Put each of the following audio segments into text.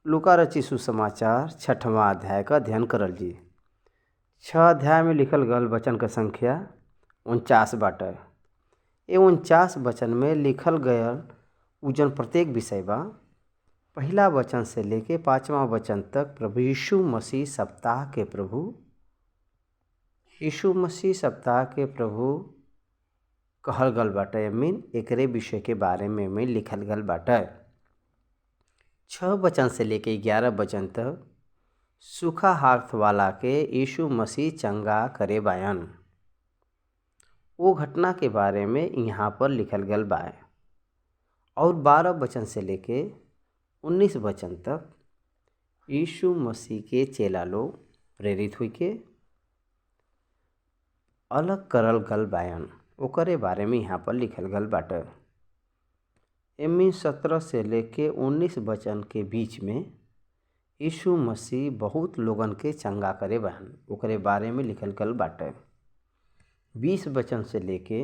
लूका रचित सुसमाचार 6वां अध्याय का अध्ययन करल जी। 6 अध्याय में लिखल गल वचन का संख्या 49 बाटे। ये 49 वचन में लिखल गयल उजन प्रत्येक विषय बा। पहला वचन से लेके 5वां वचन तक प्रभु यीशु मसीह सप्ताह के प्रभु कहल गल बाटे। मीन एकरे विषय के बारे में लिखल गल बाटे। 6 वचन से लेके 11 वचन तक सूखा हाथ वाला के यीशु मसीह चंगा करे बायन। वो घटना के बारे में यहाँ पर लिखल गल बा। और 12 वचन से लेके 19 वचन तक यीशु मसीह के चेला लोग प्रेरित हुई के अलग करल गल बायन, ओकरे बारे में यहाँ पर लिखल गल बाटे। एमी 17 से लेके 19 वचन के बीच में यीशु मसीह बहुत लोगन के चंगा करे बायन, ओकरे बारे में लिखल गल बाटे। 20 वचन से लेके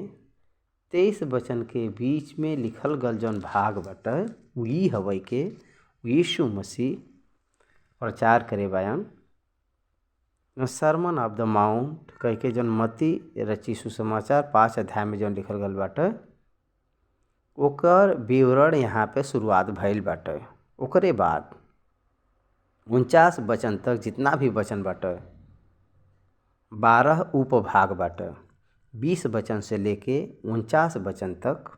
23 वचन के बीच में लिखल गल जौन भाग बाटे उ ई हवै के यीशु मसीह प्रचार करे बायन। सरमन ऑफ द माउंट कह के जौन मत्ती रचित सुसमाचार 5 अध्याय में जौन लिखल गल बाटे ओकर विवरण यहाँ पे शुरुआत भइल बाटे। ओकरे बाद 49 वचन तक जितना भी वचन बाटे 12 उपभाग बाटे। 20 वचन से लेके 49 वचन तक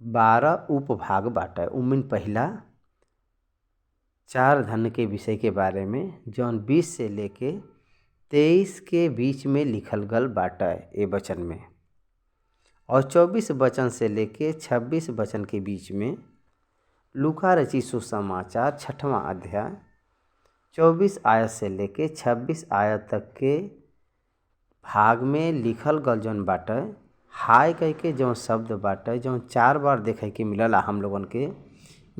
12 उपभाग बाटे। उमिन पहला 4 धन के विषय के बारे में जौन 20 से लेके 23 के बीच में लिखल गल बाटे ए वचन में। और 24 वचन से लेके 26 वचन के बीच में लूका रचित सुसमाचार 6वां अध्याय 24 आयत से लेके 26 आयत तक के भाग में लिखल गल जौन बाटे हाय कह के जौन शब्द बाटे जौन 4 बार देखे के मिलला हम लोगन के।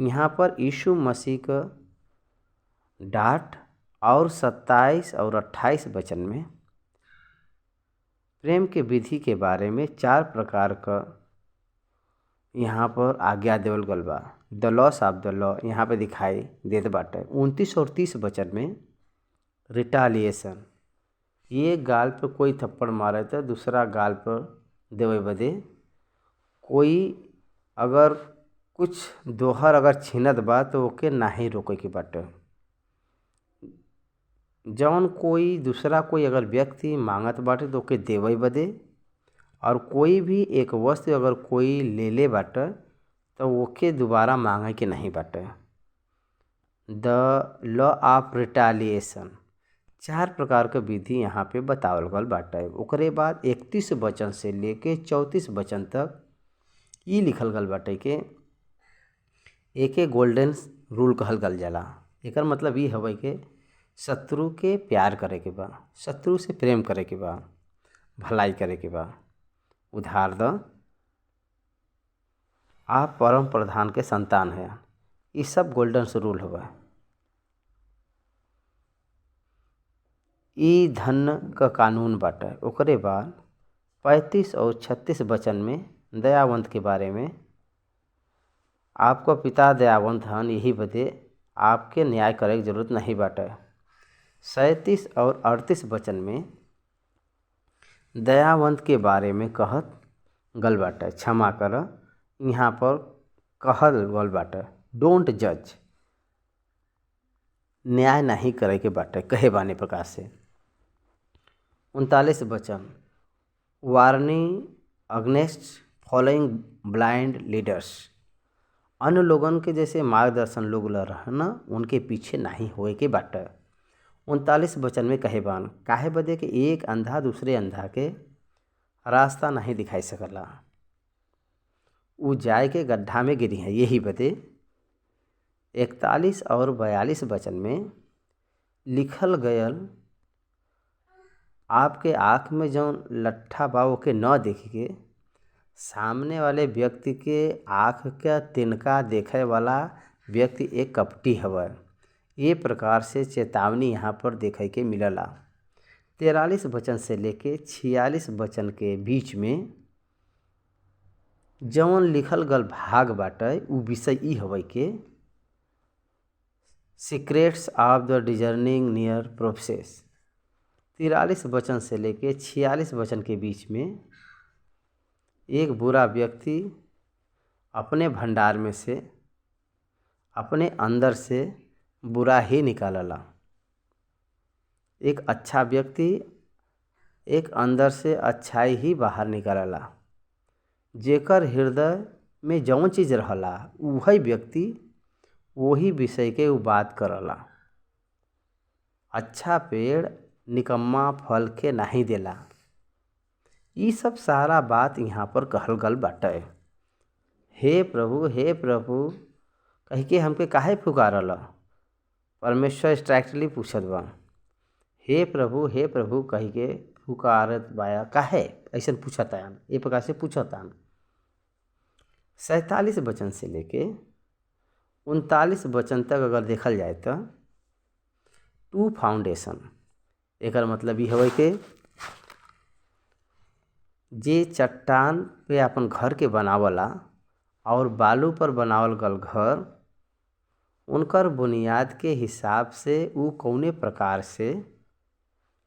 यहाँ पर यीशु मसीह का डांट और 27 और 28 वचन में प्रेम के विधि के बारे में 4 प्रकार का यहाँ पर आज्ञा देवल गल बा। द लॉस ऑफ द लॉ यहाँ पे दिखाई देत बाटे। 29 और 30 वचन में रिटालिएशन, ये गाल पर कोई थप्पड़ मारे तो दूसरा गाल पर देवे बदे, कोई अगर कुछ दोहर अगर छीनत बा तो ओके नाही रोके के बाटे। जौन कोई दूसरा कोई अगर व्यक्ति मांगत बाटे तो ओके देवे बदे, और कोई भी एक वस्तु अगर कोई ले ले बाटे तो ओके दोबारा मांगे के नहीं बाटे। द लॉ ऑफ रिटालिएशन 4 प्रकार का विधि यहाँ पे बतावल गल बाटे। ओकरे बाद 31 वचन से लेके 34 वचन तक ये लिखल गल बाटे के एके गोल्डन रूल कहल गल जाला। एकर मतलब ये हवे के शत्रु के प्यार करे के बा, शत्रु से प्रेम करे के बा, भलाई करे के बा, उधार द, आप परम प्रधान के संतान है। ये सब गोल्डन रूल हवे। ई धन का कानून बाटे। ओकरे बाद 35 और 36 वचन में दयावंत के बारे में, आपका पिता दयावंत हन यही बदे आपके न्याय करे की जरूरत नहीं बाटे। 37 और 38 वचन में दयावंत के बारे में कहत गल बाटे, क्षमा कर। यहाँ पर कहल गल बाटे डोंट जज, न्याय नहीं करे के बाटे कहे बाने प्रकार से। 39 वचन warning against following blind leaders, अन्य लोगन के जैसे मार्गदर्शन लोग रहना उनके पीछे नहीं होए के बाटे। 39 वचन में कहे बान काहे बदे कि एक अंधा दूसरे अंधा के रास्ता नहीं दिखाई सकला, वो जाए के गड्ढा में गिरी है यही बदे। 41 और 42 वचन में लिखल गयल आपके आँख में जौन लट्ठा बा ओके न देख के सामने वाले व्यक्ति के आँख का तिनका देखे वाला व्यक्ति एक कपटी हवा। ये प्रकार से चेतावनी यहाँ पर देखे के मिलला। 43 वचन से लेके 46 वचन के बीच में जौन लिखल गल भाग बाटे उ विषय ई हवे के secrets of the discerning near process. 43 वचन से लेके 46 वचन के बीच में एक बुरा व्यक्ति अपने भंडार में से, अपने अंदर से बुरा ही निकालला। एक अच्छा व्यक्ति एक अंदर से अच्छाई ही बाहर निकालला। जेकर हृदय में जौन चीज़ रहला वही व्यक्ति वही विषय के वो बात करला। अच्छा पेड़ निकम्मा फल के नहीं देला। ये सब सारा बात यहाँ पर कहल गल बाटे। हे प्रभु कह के हमके काहे पुकारल। परमेश्वर स्ट्राइक्टली पूछत बा, हे प्रभु कह के पुकारत बाया काहे ऐसा पूछतान। ये प्रकार से पूछतान। 47 वचन से लेके 39 वचन तक अगर देखल जाए तो टू फाउंडेशन, एक मतलब ये हवे के जे चट्टान पे अपन घर के बनावला और बालू पर बनावल गल घर, उनकर बुनियाद के हिसाब से वो कौने प्रकार से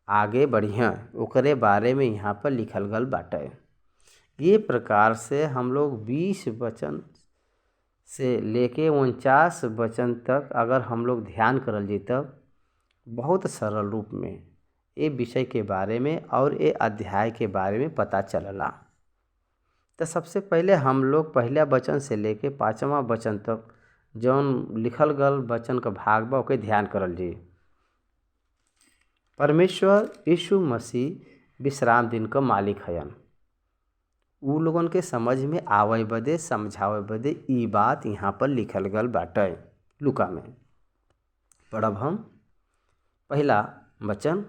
आगे बढ़िया ओकरे बारे में यहाँ पर लिखल गल बाटे। ये प्रकार से हम लोग 20 वचन से लेके 49 वचन तक अगर हम लोग ध्यान करल जी तब बहुत सरल रूप में ये विषय के बारे में और ये अध्याय के बारे में पता चलला। तो सबसे पहले हम लोग पहला वचन से लेके 5वां वचन तक जौन लिखल गल वचन का भाग बा ओके ध्यान करल जी। परमेश्वर यीशु मसीह विश्राम दिन का मालिक हयन। उ लोगन के समझ में आवे बदे समझावे बदे ई बात यहाँ पर लिखल गल बाटे। लूका में पढ़ब हम पहला वचन।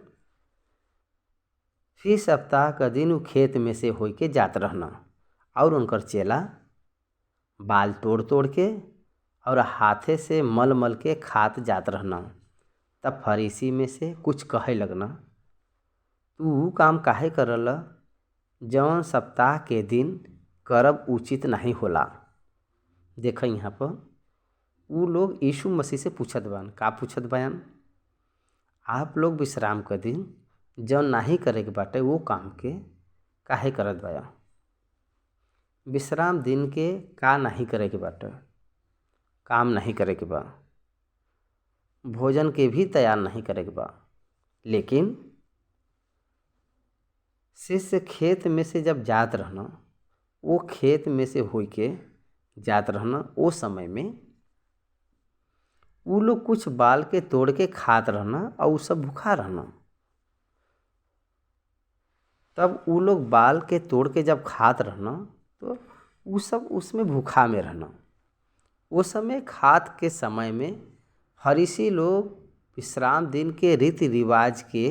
फिर सप्ताह का दिन वो खेत में से होई के जात रहना और उनकर चेला बाल तोड़ तोड़ के और हाथे से मल मल के खात जात रहना। तब फरीसी में से कुछ कहे लगना, तू काम काहे करला जौन सप्ताह के दिन करब उचित नहीं होला। देख यहाँ पर वो लोग यीशु मसीह से पूछत बान। का पूछत बयान? आप लोग विश्राम के दिन जौन नहीं करे के बाटे वो काम के काहे करत बाया। विश्राम दिन के का नहीं करे के बाटे, काम नहीं करे के बा, भोजन के भी तैयार नहीं करे के बा। लेकिन शिष्य खेत में से जब जात रहना, वो खेत में से होई के जात रहना, वो समय में वो लोग कुछ बाल के तोड़ के खात रहना और वो सब भूखा रहना। तब वो लोग बाल के तोड़ के जब खात रहना तो वो सब उसमें भूखा में रहना। वो समय खात के समय में फरीसी लोग विश्राम दिन के रीति रिवाज के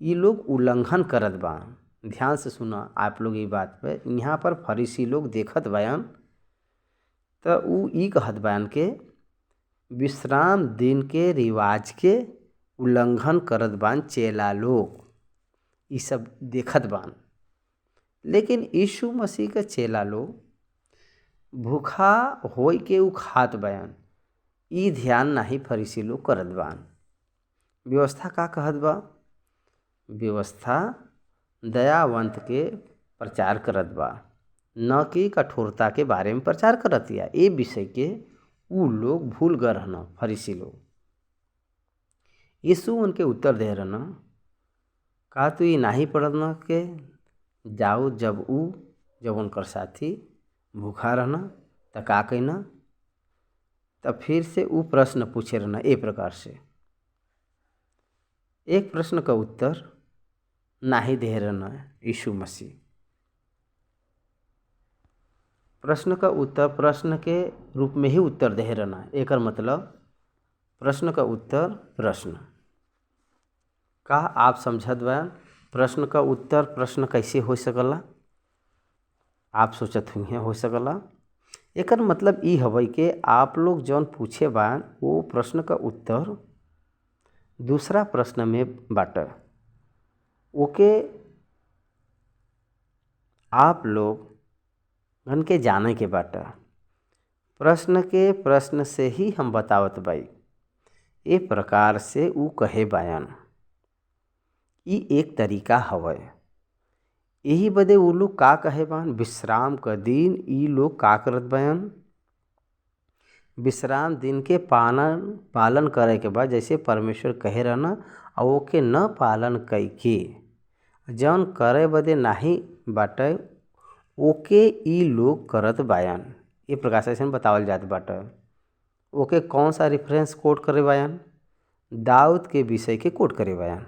ये लोग उल्लंघन करत बा। ध्यान से सुना आप लोग ये बात पे। यहाँ पर फरीसी लोग देखत बयान तो वो ई कहत बयान के विश्राम दिन के रिवाज के उल्लंघन करत बान चेला लोग, ये सब देखत बान। लेकिन यीशु मसीह के चेला लोग भूखा होई के उ खात बयान, ई ध्यान नहीं फरीसी लोग करत बान। व्यवस्था का कहत बा? व्यवस्था दयावंत के प्रचार करत बा, न कि कठोरता के बारे में प्रचार करत या। ये विषय के उ लोग भूल गए रहना फरीसी लोग। यीशु उनके उत्तर दे रहना, का तू ये नहीं पढ़ना के जाओ जब उनकर साथी भूखा रहना तो का कहना। तब फिर से वो प्रश्न पूछे रहना ए प्रकार से। एक प्रश्न का उत्तर नहीं दे रहना यीशु मसीह। प्रश्न का उत्तर प्रश्न के रूप में ही उत्तर दे रहना। एक मतलब प्रश्न का उत्तर प्रश्न का आप समझत बा। प्रश्न का उत्तर प्रश्न कैसे हो सकला आप सोचत हुई हो सकला। एक मतलब ई हवे कि आप लोग जौन पूछे बा वो प्रश्न का उत्तर दूसरा प्रश्न में बाटे, ओके आप लोग घन के जाने के बाटे। प्रश्न से ही हम बतावत बाई। ए प्रकार से ऊ कहे बायन। ई एक तरीका हवय। यही बदे ऊ लोग का कहे बान, विश्राम क दिन ई लोग का करत बायन, विश्राम दिन के पालन करे के बाद जैसे परमेश्वर कहे रहना और ओके न पालन कइके जौन करे बदे नाही बाटे ओके ई लोग करत बायन। ये प्रकार से बतावल जात बाटे। ओके कौन सा रेफरेंस कोट करे बायन, दाऊद के विषय के कोट करे बायन।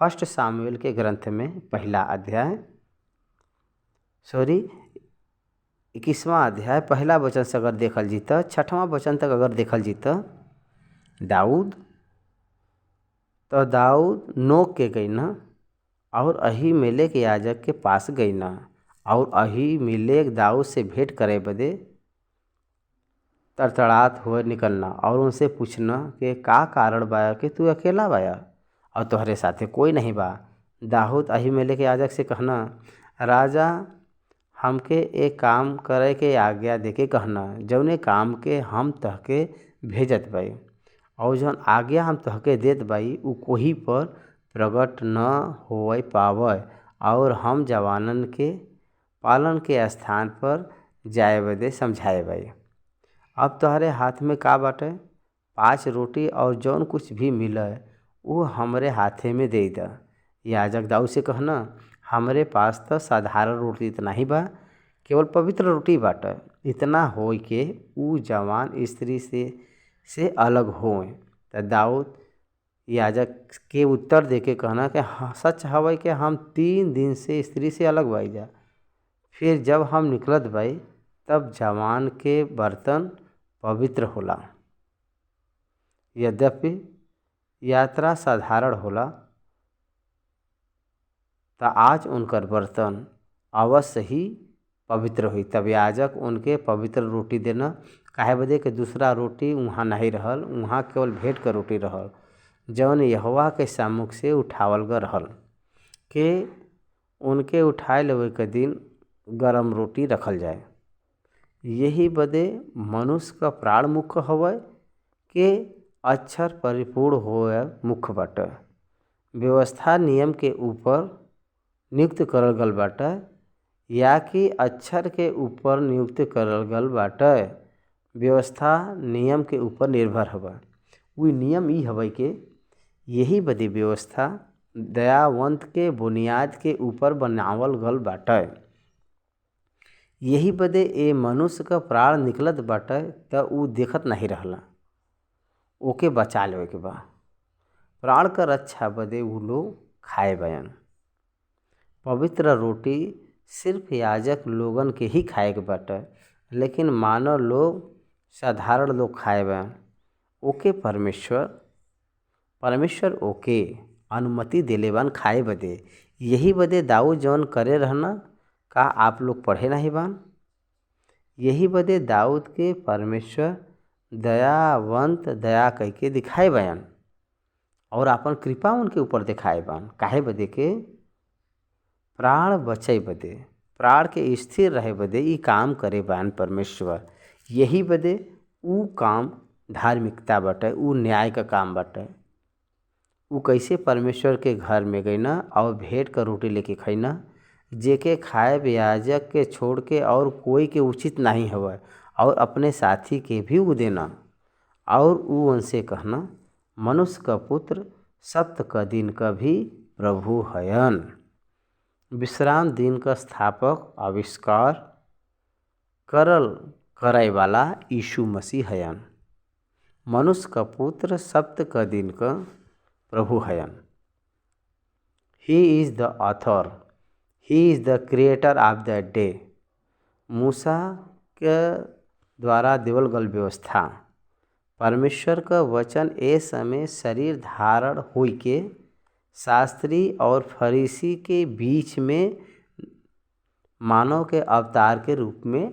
फर्स्ट सामुएल के ग्रंथ में पहला अध्याय 21वां अध्याय पहला वचन से अगर देखल जीत 6वां वचन तक अगर देखल जीत दाऊद नोक के गई न और अहीमेलेक याजक के पास गई न और अहीमेलेक दाऊद से भेंट करे बदे तड़तड़ात हुए निकलना और उनसे पूछना कि का कारण बाया कि तू अकेला बाया और तोहरे साथे कोई नहीं बा। दाऊद अहीमेलेक याजक से कहना, राजा हमके एक काम करे के आज्ञा देके कहना, जौने काम के हम तहके भेजत बाई और जौन आज्ञा हम तहके देत बाई उ कोही पर प्रकट न होवे पावे और हम जवानन के पालन के स्थान पर जाए बदे समझाए बाई। अब तोहरे हाथ में का बाटे, 5 रोटी और जौन कुछ भी मिले वो हमरे हाथे में दे दा। याजक दाऊद से कहना, हमरे पास तो साधारण रोटी इतना ही बा, केवल पवित्र रोटी बाटे, इतना हो के ऊ जवान स्त्री से अलग होए। तो दाऊद याजक के उत्तर देके कहना कि हाँ सच हवे कि हम 3 दिन से स्त्री से अलग बाई जा। फिर जब हम निकलत बाई तब जवान के बर्तन पवित्र होला, यद्यपि यात्रा साधारण होला तो आज उनकर बर्तन अवश्य ही पवित्र हुई। तब याजक उनके पवित्र रोटी देना, काहे बदे कि दूसरा रोटी वहाँ नहीं रहल, वहाँ केवल भेंट का रोटी रहल जौन यहोवा के सम्मुख से उठावल गल रहल के उनके उठाए लेवे के दिन गरम रोटी रखल जाए। यही बदे मनुष्य का प्राण मुख्य हवे के अक्षर परिपूर्ण होए मुख्य बाटे। व्यवस्था नियम के ऊपर नियुक्त करल गल बाटे या कि अक्षर के ऊपर नियुक्त करल गल बाटे। व्यवस्था नियम के ऊपर निर्भर हवे। वो नियम ई हवे के यही बदे व्यवस्था दयावंत के बुनियाद के ऊपर बनावल गल बाटे। यही बदे ए मनुष्य का प्राण निकलत बाटे त ऊ देखत नहीं रहला, ओके बचा लेवे के बा। प्राण का रक्षा बदे ऊ लोग खाए बयन। पवित्र रोटी सिर्फ याजक लोगन के ही खाए के बाटे, लेकिन मानव लोग साधारण लोग खाए बयन। ओके परमेश्वर ओके अनुमति देले बान खाए बदे। यही बदे दाऊद जौन करे रहना का आप लोग पढ़े नहीं बान। यही बदे दाऊद के परमेश्वर दयावंत दया कह के दिखाए बयान और अपन कृपा उनके ऊपर दिखाए बान। काहे बदे के प्राण बचे बदे, प्राण के स्थिर रहे बदे ई काम करे बान परमेश्वर। यही बदे ऊ काम धार्मिकता बाटे, ऊ न्याय का काम बाटे। ऊ कैसे परमेश्वर के घर में गई ना और भेंट का रोटी लेके खैना, जेके खाए याजक के छोड़ के और कोई के उचित नहीं हवे और अपने साथी के भी ऊ देना। और ऊ उनसे कहना, मनुष्य का पुत्र सप्त का दिन का भी प्रभु हयन। विश्राम दिन का स्थापक आविष्कार करे वाला यीशु मसीह हयन। मनुष्य का पुत्र सप्त का दिन का प्रभु हयन। He is the author, he is the creator of the day. मूसा के द्वारा देवल गल व्यवस्था परमेश्वर का वचन ए समय शरीर धारण हुई के शास्त्री और फरीसी के बीच में मानव के अवतार के रूप में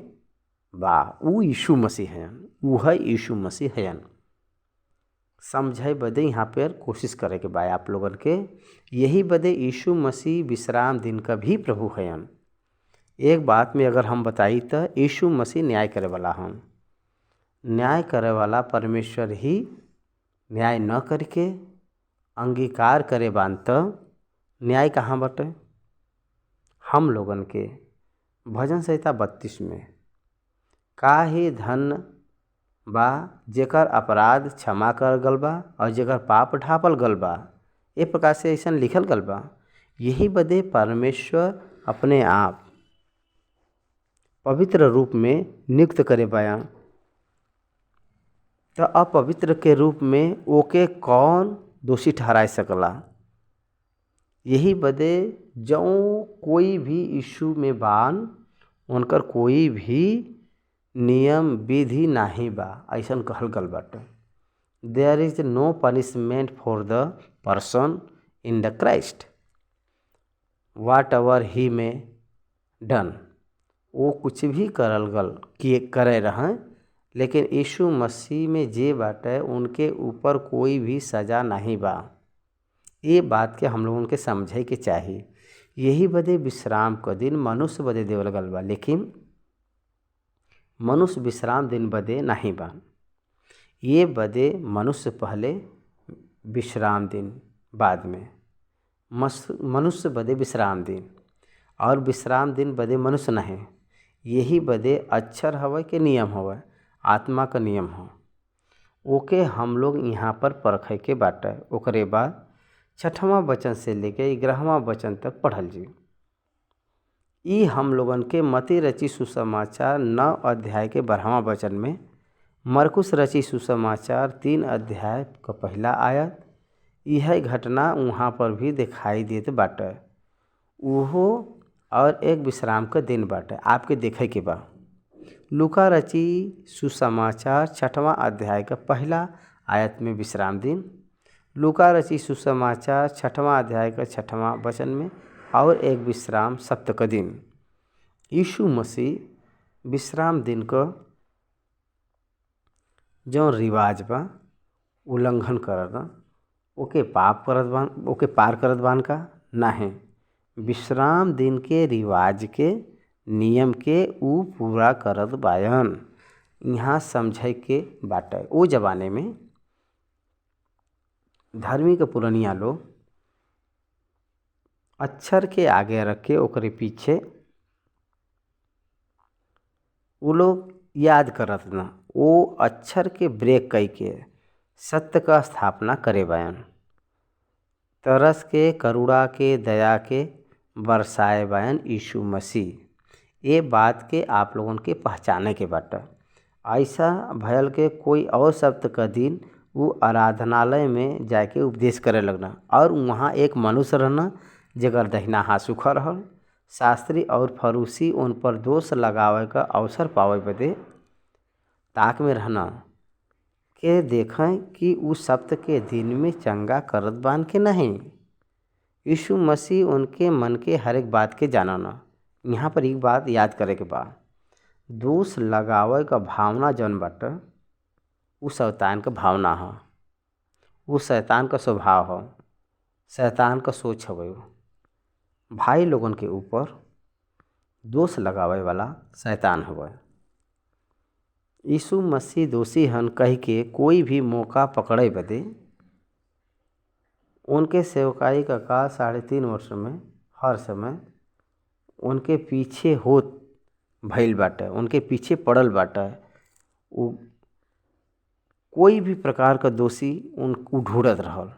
बा। ऊ यीशु मसीह हयन, ऊ है यीशु मसीह हयन। समझे बदे यहाँ पर कोशिश करे के बा आप लोगन के। यही बदे यीशु मसीह विश्राम दिन का भी प्रभु हयन। एक बात में अगर हम बताई तो यीशु मसीह न्याय करे वाला हन। न्याय करे वाला परमेश्वर ही न्याय न करके अंगीकार करे बान तो न्याय कहाँ बटे। हम लोगन के भजन संहिता 32 में का ही धन बा जेकर अपराध क्षमा कर गल बा और जेकर पाप ढापल गल बा, ए प्रकार से ऐसा लिखल गल बा। यही बदे परमेश्वर अपने आप पवित्र रूप में नियुक्त करे बयान, तो अपवित्र के रूप में ओके कौन दोषी ठहराए सकला। यही बदे जो कोई भी यीशु में बान उनकर कोई भी नियम विधि नहीं बा, ऐसा कहल गल बाटे। There is no punishment for the person in the Christ whatever he में डन। वो कुछ भी करल गल किए करे रहें, लेकिन यीशु मसीह में जे बाटे उनके ऊपर कोई भी सज़ा नहीं बा। ये बात के हम लोगों के समझे के चाहिए। यही बदे विश्राम का दिन मनुष्य बदे देवल गल बा, लेकिन मनुष्य विश्राम दिन बदे नहीं बा। ये बदे मनुष्य पहले, विश्राम दिन बाद में। मनुष्य बदे विश्राम दिन और विश्राम दिन बदे मनुष्य नहीं। यही बदे अक्षर हवे के नियम हवे, आत्मा का नियम हो, ओके हम लोग यहाँ पर परखे के बाटे। ओकरे बाद 6वां वचन से लेके 11वां वचन तक पढ़ल जी। ई हम लोगन के मती रची सुसमाचार 9 अध्याय के 12वां वचन में, मरकुस रची सुसमाचार 3 अध्याय का पहला आयत, यह घटना वहाँ पर भी दिखाई देत बाटे। उहो और एक विश्राम का दिन बाटे, आपके देखे के बा। लूका रची सुसमाचार 6वां अध्याय का पहला आयत में विश्राम दिन, लूका रची सुसमाचार 6वां अध्याय का 6वां वचन में और एक विश्राम सप्त का दिन। यीशु मसीह विश्राम दिन का जो रिवाज बा उल्लंघन करत, ओके पाप करत बान, ओके पार करत बान का नहीं। विश्राम दिन के रिवाज के नियम के ऊ पूरा करत बायन। यहाँ समझे के बाटे। वो जमाने में धार्मिक पुरनिया लोग अक्षर के आगे रख के ओकरे पीछे वो लोग याद करत ना, वो अक्षर के ब्रेक कई के सत्य का स्थापना करे बयान। तरस के, करुणा के, दया के बरसाए बयान यीशु मसीह। ये बात के आप लोगों के पहचाने के बाटे। ऐसा भयल के कोई और सप्त का दिन वो आराधनालय में जाके उपदेश करे लगना, और वहाँ एक मनुष्य रहना जगर दहिना हाथ सूखा रहल। शास्त्री और फरूसी उन पर दोष लगावे का अवसर पावे बदे ताक में रहना के देखें कि उस सप्त के दिन में चंगा करत बान के नहीं। यीशु मसीह उनके मन के हर एक बात के जानना। यहाँ पर एक बात याद करे के बाद, दोष लगावे का भावना जौन बाटे वो शैतान का भावना हो, वो शैतान का स्वभाव हो, शैतान का सोच हवे। भाई लोगन के ऊपर दोष लगावे वाला शैतान हवे। यीशु मसीह दोषी हन कह के कोई भी मौका पकड़े बदे उनके सेवकाई का काल 3.5 वर्ष में हर समय उनके पीछे होत भइल बाटे, उनके पीछे पड़ल बाटे। कोई भी प्रकार का दोषी उनको ढूंढत रहल।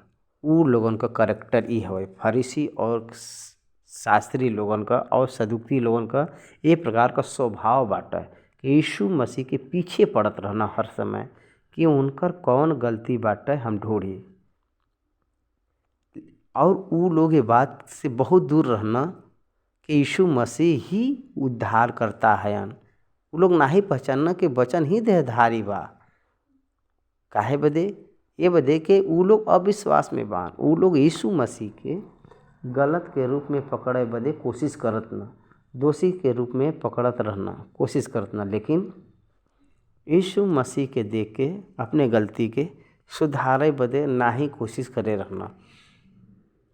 उ लोगन का करेक्टर ई हवे। फरीसी और शास्त्री लोगन का और सदुकी लोगन का ये प्रकार का स्वभाव बाटे कि यीशु मसीह के पीछे पड़त रहना हर समय कि उनकर कौन गलती बाटे हम ढूंढी। और उ लोग ये बात से बहुत दूर रहना कि यीशु मसीह ही उद्धार करता है। वो लोग नहीं पहचानना कि वचन ही देहधारी बा। काहे बदे? ये बदे के उ लोग अविश्वास में बान। उ लोग यीशु मसीह के गलत के रूप में पकड़े बदे कोशिश करत ना, दोषी के रूप में पकड़त रहना कोशिश करत ना, लेकिन यीशु मसीह के देख के अपने गलती के सुधारे बदे ना ही कोशिश करे रहना।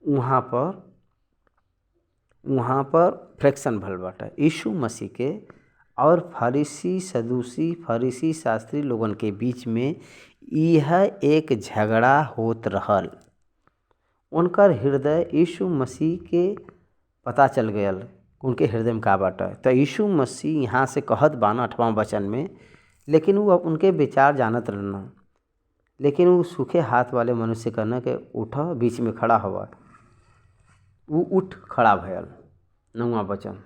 वहाँ पर वहाँ पर फ्रैक्शन भल बाटे। यीशु मसीह के और फरीसी सदूसी फरीसी शास्त्री लोगन के बीच में यह एक झगड़ा होत रहल। उनकर हृदय यीशु मसीह के पता चल गयल उनके हृदय में का बाटे। तो यीशु मसीह यहाँ से कहत बान 8वां वचन में, लेकिन वो उनके विचार जानत रहना। लेकिन वो सूखे हाथ वाले मनुष्य कहना कि उठ बीच में खड़ा हुआ। वो उठ खड़ा भयल। 9वां वचन,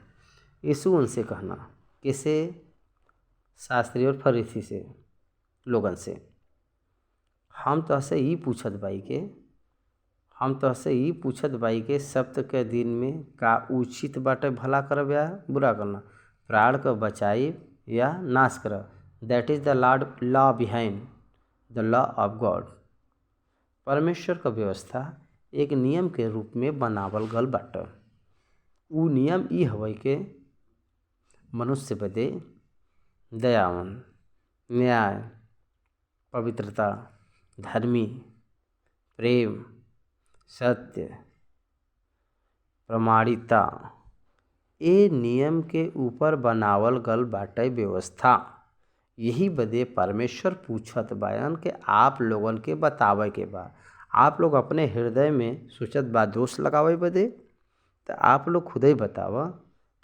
यीशु उनसे कहना, किसे? शास्त्री और फरीसी से लोगन से, हम तोहसे ही पूछत बाई के सप्त के दिन में का उचित बाटे भला करब या बुरा करना, प्राण को बचाई या नाश करब। That is the law behind the law of God. परमेश्वर का व्यवस्था एक नियम के रूप में बनावल गल बाटे। उ नियम ई हवे के मनुष्य बदे दयावान, न्याय, पवित्रता, धर्मी, प्रेम, सत्य, प्रमाणिकता, ए नियम के ऊपर बनावल गल बाटे व्यवस्था। यही बदे परमेश्वर पूछत बायन के आप लोगन के बतावे के बा। आप लोग अपने हृदय में सोचत बा दोष लगावे बदे, तो आप लोग खुद ही बतावा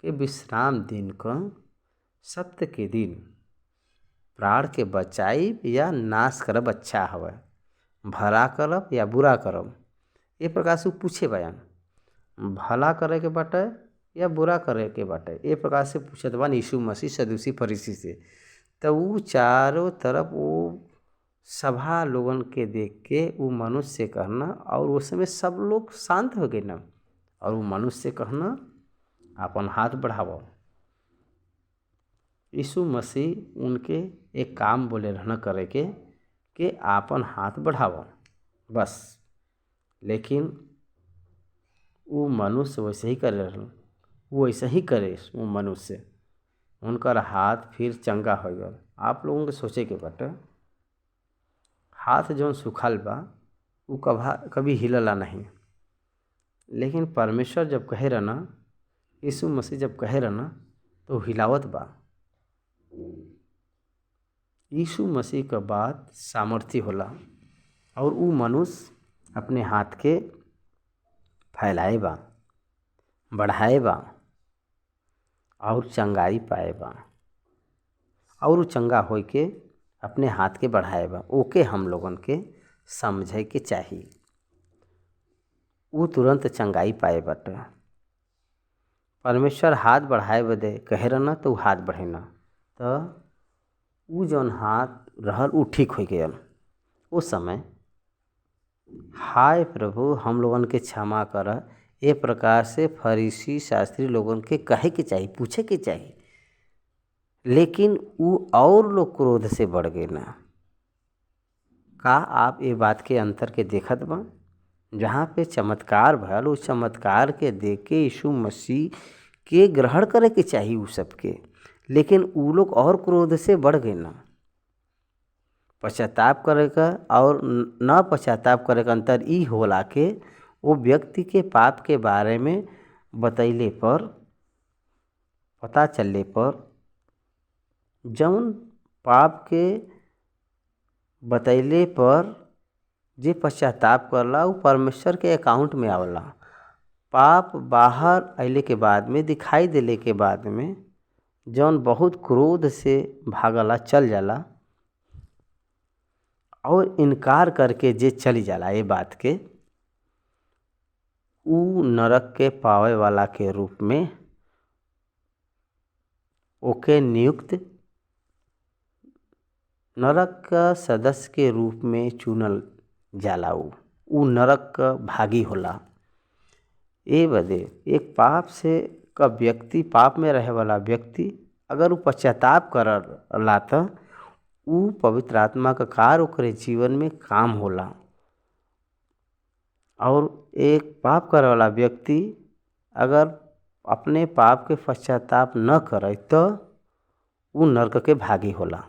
कि विश्राम दिन का सप्त के दिन प्राण के बचाई या नाश करब अच्छा हवे, भला करब या बुरा करब। ये प्रकार से पूछे बयान, भला करे के बाटे या बुरा करे के बाटे। ये प्रकार से पूछत बा यीशु मसीह सदूसी फरीसी से। तो वो चारों तरफ वो सभा लोगन के देख के वो मनुष्य से कहना, और उस समय सब लोग शांत हो गए ना, और वो मनुष्य से कहना अपन हाथ बढ़ावो। यीशु मसीह उनके एक काम बोले रहना करे के कि आपन हाथ बढ़ावो बस। लेकिन वो मनुष्य वैसे ही करे रहन, वो ऐसे ही करे। वो मनुष्य उनकर हाथ फिर चंगा हो गया। आप लोगों के सोचे के बाटे, हाथ जौन सुखल बा वो कभी हिलला नहीं। लेकिन परमेश्वर जब कहे रहना, यीशु मसीह जब कहे रहना, तो हिलावत बा। यीशु मसीह का बात सामर्थ्य होला, और वो मनुष्य अपने हाथ के फैलाए बा, बढ़ाए बा, और चंगाई पाए बा, और वो चंगा होई के अपने हाथ के बढ़ाए बा। ओके हम लोगन के समझे के चाहिए। वो तुरंत चंगाई पाए बाटे। परमेश्वर हाथ बढ़ाए बदे कहे रहना, तो हाथ बढ़ेना, तो वो जौन हाथ रहल वो ठीक हो गया। उस समय हाय प्रभु हम लोगन के क्षमा कर, ए प्रकार से फरीसी शास्त्री लोगन के कहे के चाहिए, पूछे के चाहिए। लेकिन वो और लोग क्रोध से बढ़ गए ना। का आप ये बात के अंतर के देखत बा? जहाँ पे चमत्कार भयल, उस चमत्कार के देख के यीशु मसीह के ग्रहण करे के चाहिए उ सबके। लेकिन उ लोग और क्रोध से बढ़ गए ना। पश्चाताप करे का और न पश्चाताप करे का अंतर ई होला के वो व्यक्ति के पाप के बारे में बतैले पर, पता चलले पर, जौन पाप के बतैले पर जे पश्चाताप करला वो परमेश्वर के अकाउंट में आवला। पाप बाहर अइले के बाद में, दिखाई देले के बाद में, जौन बहुत क्रोध से भागला चल जाला और इनकार करके जे चली जाला ये बात के, उ नरक के पावे वाला के रूप में ओके नियुक्त नरक का सदस्य के रूप में चुनल जाला। उ नरक का भागी होला। ए बदे एक पाप से का व्यक्ति, पाप में रहे वाला व्यक्ति अगर वो पश्चाताप करला तो उ पवित्र आत्मा का कार्य ओकरे जीवन में काम होला। और एक पाप करे वाला व्यक्ति अगर अपने पाप के पश्चाताप न करे तो वो नरक के भागी होला।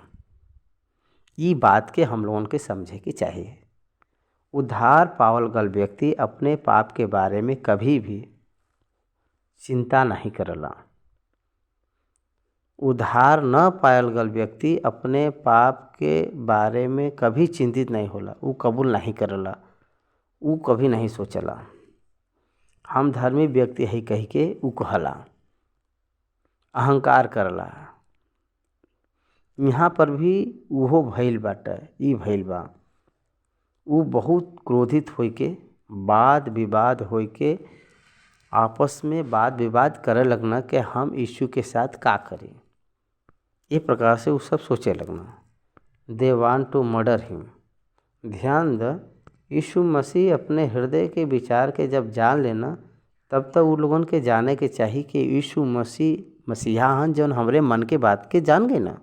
ये बात के हम लोगों के समझे के चाहिए। उद्धार पावल गल व्यक्ति अपने पाप के बारे में कभी भी चिंता नहीं करला। उद्धार न पायल गल व्यक्ति अपने पाप के बारे में कभी चिंतित नहीं होला। ऊ कबूल नहीं करला, ऊ कभी नहीं सोचला हम धर्मी व्यक्ति है कह के ऊ कहला, अहंकार करला। यहाँ पर भी उहो भइल बाटे, ई भइल बा। ऊ बहुत क्रोधित होई के वाद विवाद होई के आपस में वाद विवाद करे लगना कि हम यीशु के साथ का करें। ये प्रकार से वो सब सोचे लगना। दे वांट टू मर्डर हिम। ध्यान द, यीशु मसीह अपने हृदय के विचार के जब जान लेना तब तक उन लोगन के जाने के चाहिए कि यीशु मसीहा हन जौन हमरे मन के बात के जान गए ना।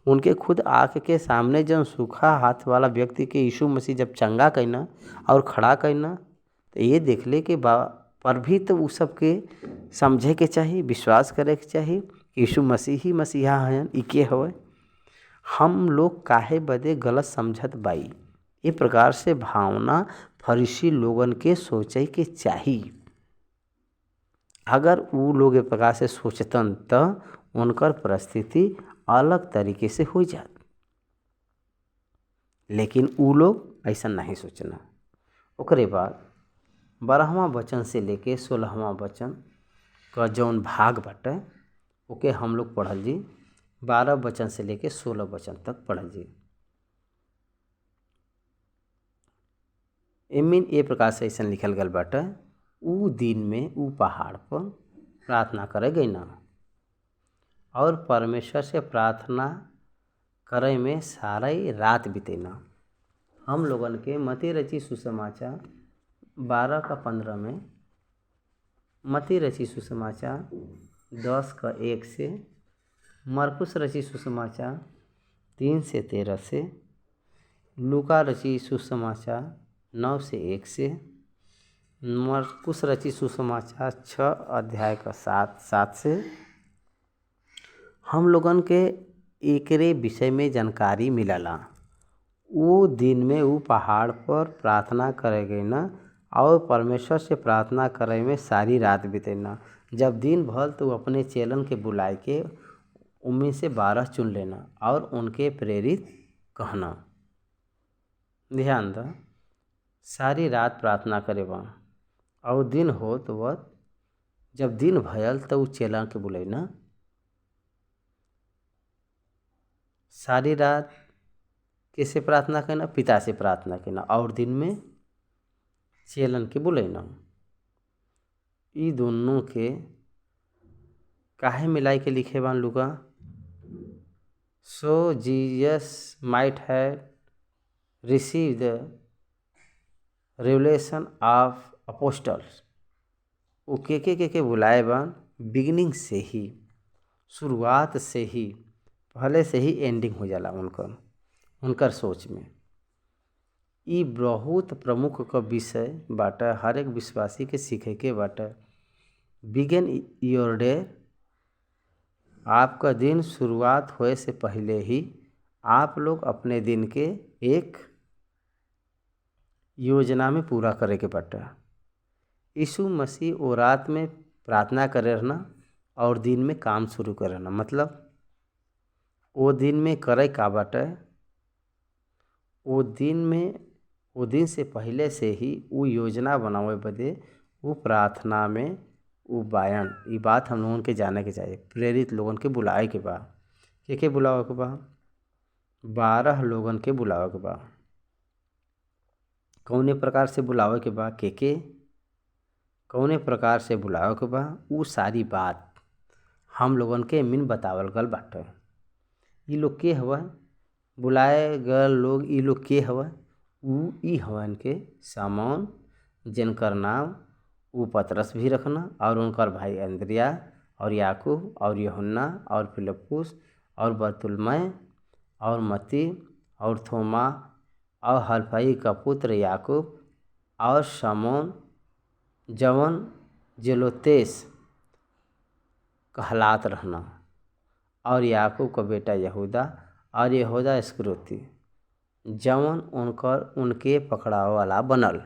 उनके खुद आँख के सामने जौन सूखा हाथ वाला व्यक्ति के यीशु मसीह जब चंगा कहना और खड़ा कहना तो ये देख ले कि पर भी तो उस सब के समझे के चाहिए, विश्वास करे के चाहिए कि यीशु मसीह ही मसीहा हैं। ई के हवे हम लोग काहे बदे गलत समझत बाई। ये प्रकार से भावना फरीसी लोगन के सोचे के चाहिए। अगर वो लोग ये प्रकार से सोचतन तो उनकर परिस्थिति अलग तरीके से हो जात, लेकिन वो लोग ऐसा नहीं सोचना। ओकरे बाद 12वां वचन से लेके 16वां वचन का जौन भाग बाटे ओके हम लोग पढ़ल जी। 12 वचन से लेके 16 वचन तक पढ़ल जी। एमिन ए प्रकार से ऐसा लिखल गल बाटे, ऊ दिन में ऊ पहाड़ पर प्रार्थना करे गई ना और परमेश्वर से प्रार्थना करे में सारा ही रात बीतेना। हम लोगन के मती रची सुसमाचार 12:15 में, मती रची सुसमाचार 10:1 से, मरकुस रची सुसमाचार 3-13 से, लूका रची सुसमाचार 9-1 से, मरकुस रची सुसमाचार 6:7 से हम लोगन के एकरे विषय में जानकारी मिलला। वो दिन में वो पहाड़ पर प्रार्थना करे गई ना और परमेश्वर से प्रार्थना करे में सारी रात बीतेना। जब दिन भर तो अपने चेलन के बुलाए के उनमें से 12 चुन लेना और उनके प्रेरित कहना। ध्यान द, सारी रात प्रार्थना करे बा और दिन हो तो वह जब दिन भयल तो चेला के बुलाइना। सारी रात किसे प्रार्थना करना? पिता से प्रार्थना करना और दिन में चेलन के बुलाइना। ई दोनों के काहे मिलाई के लिखे बान लुका? So Jesus might have receive the revelation of apostles. वो के बुलाए बान बिगिनिंग से ही, शुरुआत से ही, पहले से ही एंडिंग हो जाला उनकर सोच में। ई बहुत प्रमुख का विषय बाटा, हर एक विश्वासी के सीखे के बाटा। बिगिन योर डे, आपका दिन शुरुआत होए से पहले ही आप लोग अपने दिन के एक योजना में पूरा करे के बाटा। यीशु मसीह वो रात में प्रार्थना करे रहना और दिन में काम शुरू करे रहना। मतलब वो दिन में करे का बाटे, वो दिन से पहले से ही वो योजना बनावे बदे वो प्रार्थना में वो बायन। ये बात हम लोगों के जाने के चाहिए। प्रेरित लोगन के बुलाए के बा, के बुलावे के बा? 12 लोगन के बुलावे के बा। कौने प्रकार से बुलावे के बा? के कौने प्रकार से बुलावे के बा? वो सारी बात हम लोगन के मिन बतावल गल बाटे। ई लोग के हवा? बुलाए गल लोग ई लोग के हवा? ऊ ई हवन के सामान जिनकर नाम ऊ पतरस भी रखना और उनकर भाई अंद्रिया और याकूब और यूहन्ना और फिलिप्पुस और बरतुल्मै और मती और थोमा और हलफई का पुत्र याकूब और शमौन जवन जेलोतेस कहलात रहना और याकूब का बेटा यहूदा और यहूदा इस्करियोती जवन उनके पकड़ाव वाला बनल।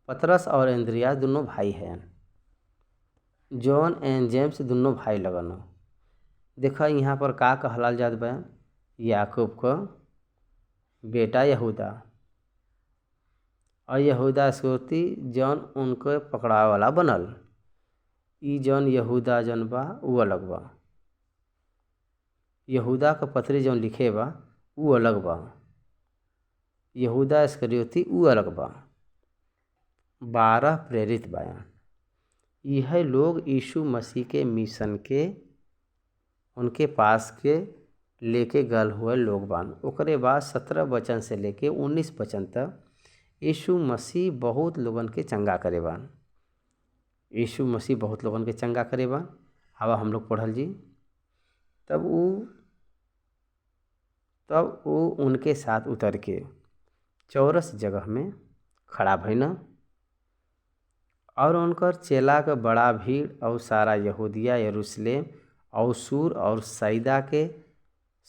पतरस और अंद्रिया दोनों भाई हैं। जॉन एंड जेम्स दोनों भाई लगन। देखा यहाँ पर का कहलाल जात बा, याकूब क बेटा यहूदा, और यहूदा इस्करियोती जौन उनको पकड़ावे वाला बनल। ई जौन यहूदा जौन बा ऊ अलग बा, यहूदा का पत्री जौन लिखे बा ऊ अलग बा, यहूदा इस्करियोती ऊ अलग बा। 12 प्रेरित बायन। यह लोग यीशु मसीह के मिशन के उनके पास के लेके गल हुए लोग बान। ओकरे बाद 17 वचन से लेके 19 वचन तक यीशु मसीह बहुत लोगन के चंगा करे बान। यीशु मसीह बहुत लोगन के चंगा करे बान। हवा हम लोग पढ़ल जी। तब वो उनके साथ उतर के चौरस जगह में खड़ा भइना, और उनकर चेला के बड़ा भीड़ और सारा यहूदिया, यरूशलेम और सूर और सैदा के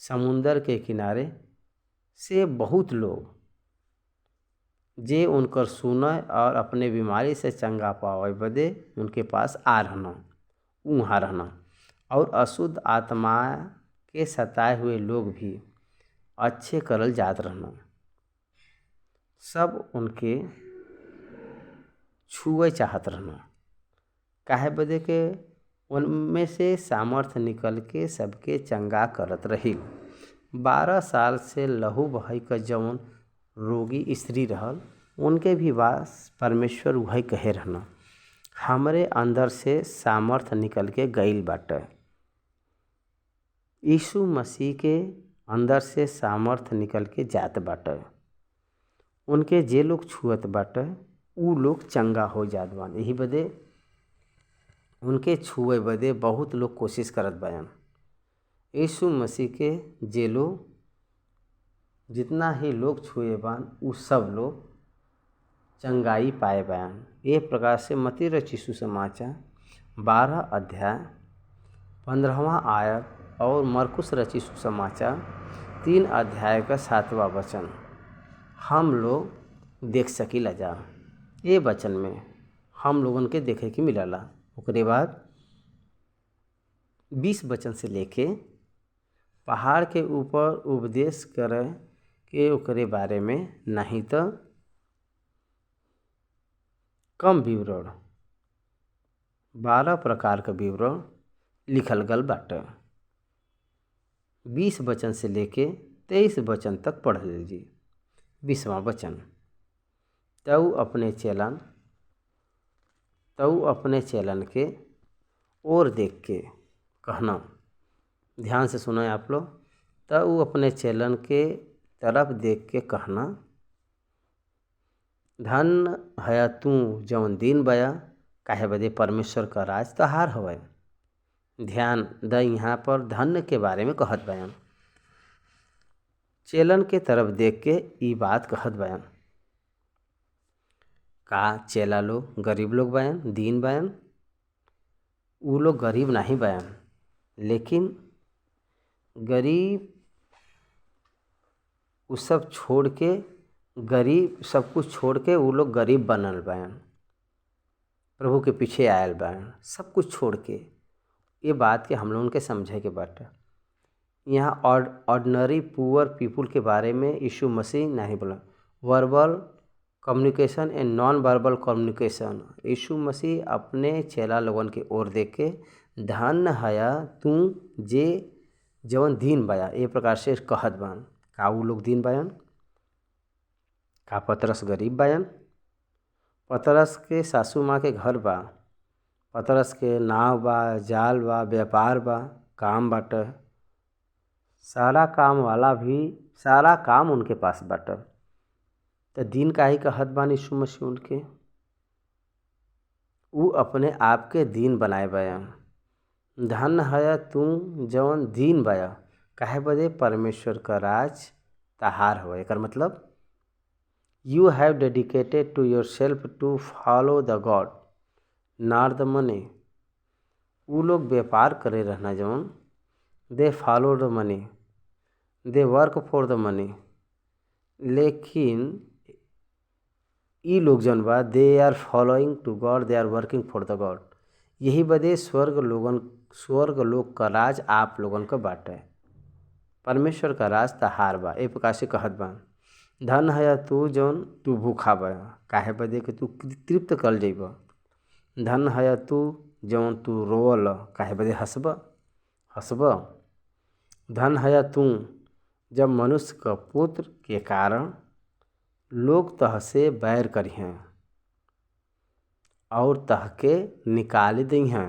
समुंदर के किनारे से बहुत लोग जे उनकर सुनय और अपने बीमारी से चंगा पावे बदे उनके पास आ रहना, वहाँ रहना। और अशुद्ध आत्मा के सताए हुए लोग भी अच्छे करल जात रहना। सब उनके छुए चाहत रहना, काहे बदे के उनमें से सामर्थ्य निकल के सबके चंगा करत रही। 12 साल से लहू बहाई का जौन रोगी स्त्री रहल, उनके भी वास परमेश्वर वही कहे रहना, हमरे अंदर से सामर्थ्य निकल के गईल बाटे। यीशु मसीह के अंदर से सामर्थ्य निकल के जात बाटे। उनके जे लोग छुअत बाटे ऊ लोग चंगा हो जात बान। यही बदे उनके छुए बदे बहुत लोग कोशिश करत बान। यीशु मसीह के जे लोग जितना ही लोग छुए बान ऊ सब लोग चंगाई पाए बान। ये प्रकार से मत्ती रचित सुसमाचार 12 अध्याय 15वां आयत और मरकुस रचित सुसमाचार 3 अध्याय का 7वां वचन हम लोग देख सकीला जा। ये वचन में हम लोगन के देखे के मिलला। ओकरे बाद 20 वचन से लेके पहाड़ के ऊपर उपदेश करे के ओकरे बारे में नहीं तो कम विवरण 12 प्रकार का विवरण लिखल गल बाटे। 20 वचन से लेके 23 वचन तक पढ़ लीजिए। 20वां वचन तऊ अपने चेलन के ओर देख के कहना, ध्यान से सुनो आप लोग। तऊ अपने चेलन के तरफ देख के कहना, धन है तू जौन दिन बया, काहे बदे परमेश्वर का राज तहार हवे। ध्यान द यहाँ पर धन के बारे में कहत बयान। चेलन के तरफ देख के ई बात कहत बयान। का चेला लोग गरीब लोग बयान, दीन बयान? ऊ लोग गरीब नहीं बयान, लेकिन गरीब उ सब छोड़ के गरीब सब कुछ छोड़ के ऊ लोग गरीब बनल बयान, प्रभु के पीछे आयल बयान सब कुछ छोड़ के। ये बात के हम लोगन के समझे के बाटे। यहाँ ऑर्डिनरी पुअर पीपुल के बारे में यीशु मसीह नहीं बोला। Verbal communication and non verbal communication यीशु मसीह अपने चेला लोगन के ओर देख के धन हया तू जे जवन दीन बया ये प्रकार से कहत बान। का ऊ लोग दीन बयान? का पतरस गरीब बयान? पतरस के सासू माँ के घर बा, पतरस के नाव बा, जाल बा, व्यापार बा, काम बाटे, सारा काम उनके पास बाटे। तो दिन का ही कहत बान यीशु मसीह उनके? ऊ अपने आप के दीन बनाए बयान। धन है तू जवन दीन बया, काहे बदे परमेश्वर का राज तहार हो। एकर मतलब you have dedicated to your self to follow the God not the money. ऊ लोग व्यापार करे रहना जवन, they follow the money, they work for the money. लेकिन ई लोग जन बा they are following to God, they are working for the God. यही बदे स्वर्ग लोक का राज आप लोगन का बाटे। परमेश्वर का राज तहार बा। ए प्रकार से कहत बा, धन है तू जौन तू भूखा बा, काहे बदे कि तू तृप्त कल जइब। धन है तू जौन तू रोवल, काहे बदे हंसब। धन है तू जब मनुष्य का पुत्र के कारण लोग तह से बैर करिहें और तह के निकाल दिहें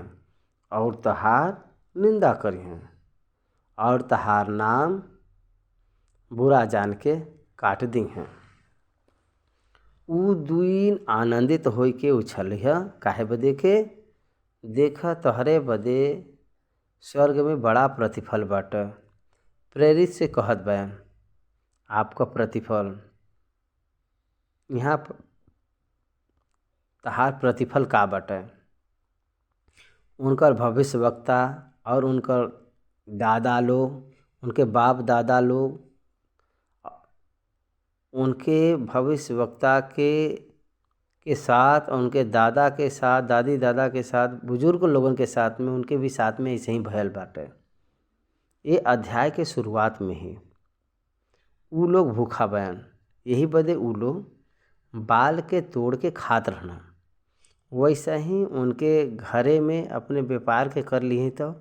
और तहार निंदा करिहें और तहार नाम बुरा जान के काट दिहें। ऊ दुईन आनंदित होई के उछलिह, काहे बदे के देख तहरे बदे स्वर्ग में बड़ा प्रतिफल बाटे। प्रेरित से कहत बा, आपका प्रतिफल यहाँ तहार प्रतिफल का बाटे। उनकर भविष्यवक्ता और उनकर दादा लोग, उनके बाप दादा लोग, उनके भविष्यवक्ता के साथ, उनके दादा के साथ, दादी दादा के साथ, बुजुर्ग लोगों के साथ में, उनके भी साथ में ऐसे ही भयल बाटे। ये अध्याय के शुरुआत में ही ऊ लोग भूखा बयान, यही बदे ऊ लोग बाल के तोड़ के खात रहना। वैसा ही उनके घरे में अपने व्यापार के कर लिए तो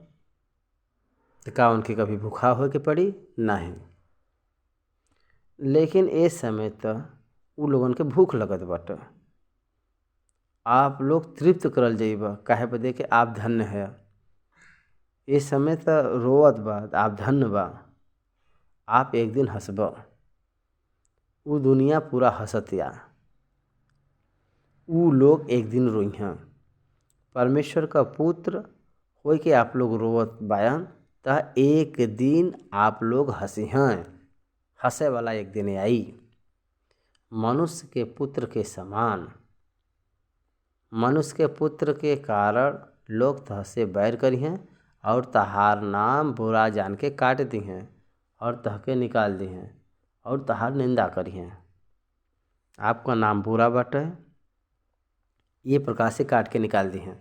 का उनके कभी भूखा हो के पड़ी नहीं। लेकिन इस समय तो ऊ लोगन के भूख लगत बाटे। आप लोग तृप्त करल जाइब, काहे बदे कि आप धन्य है। इस समय तो रोवत बा, आप धन्य बा, आप एक दिन हंसब। ऊ दुनिया पूरा हंसतिया, ऊ लोग एक दिन रोइहें। परमेश्वर का पुत्र होई के आप लोग रोवत बायन, ता एक दिन आप लोग हंसिहें। हंसे वाला एक दिन आई। मनुष्य के पुत्र के समान, मनुष्य के पुत्र के कारण लोग तह से बैर करिहें और तहार नाम बुरा जान के काट दिहें और तह के निकाल दिहें और तहार निंदा करिहें। आपका नाम बुरा बाटे, ये प्रकार से काट के निकाल दिहें।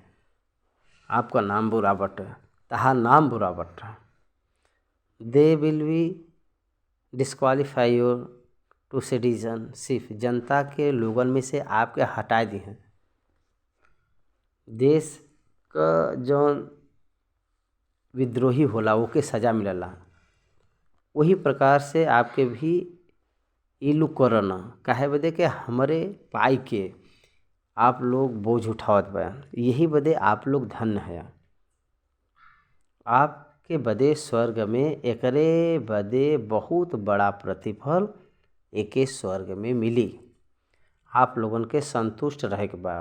आपका नाम बुरा बाटे, तहार नाम बुरा बाटे। They will be disqualify your to citizenship, जनता के लोगन में से आपके हटा दी हैं। देश का जौन विद्रोही होला ओके सजा मिलला, वही प्रकार से आपके भी ई लोग करना। काहे बदे के हमरे पाई के आप लोग बोझ उठावत बा, यही बदे आप लोग धन्य है। आपके बदे स्वर्ग में एकरे बदे बहुत बड़ा प्रतिफल एके स्वर्ग में मिली। आप लोगन के संतुष्ट रहे के बा,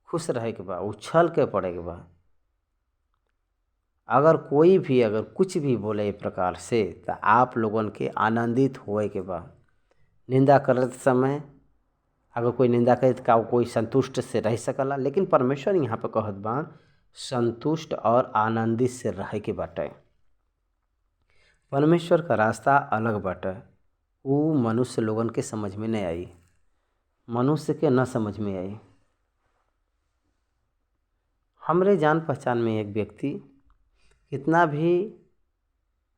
खुश रहे के बा, उछल के पड़े के बा। अगर कोई भी अगर कुछ भी बोले इस प्रकार से, तो आप लोगन के आनंदित होए के बा। निंदा करते समय अगर कोई निंदा करे तो कोई संतुष्ट से रह सकला, लेकिन परमेश्वर यहाँ पे कहत बा संतुष्ट और आनंदित से रहे के बाटे। परमेश्वर का रास्ता अलग बाटे, वो मनुष्य लोगन के समझ में नहीं आई, मनुष्य के न समझ में आई। हमरे जान पहचान में एक व्यक्ति कितना भी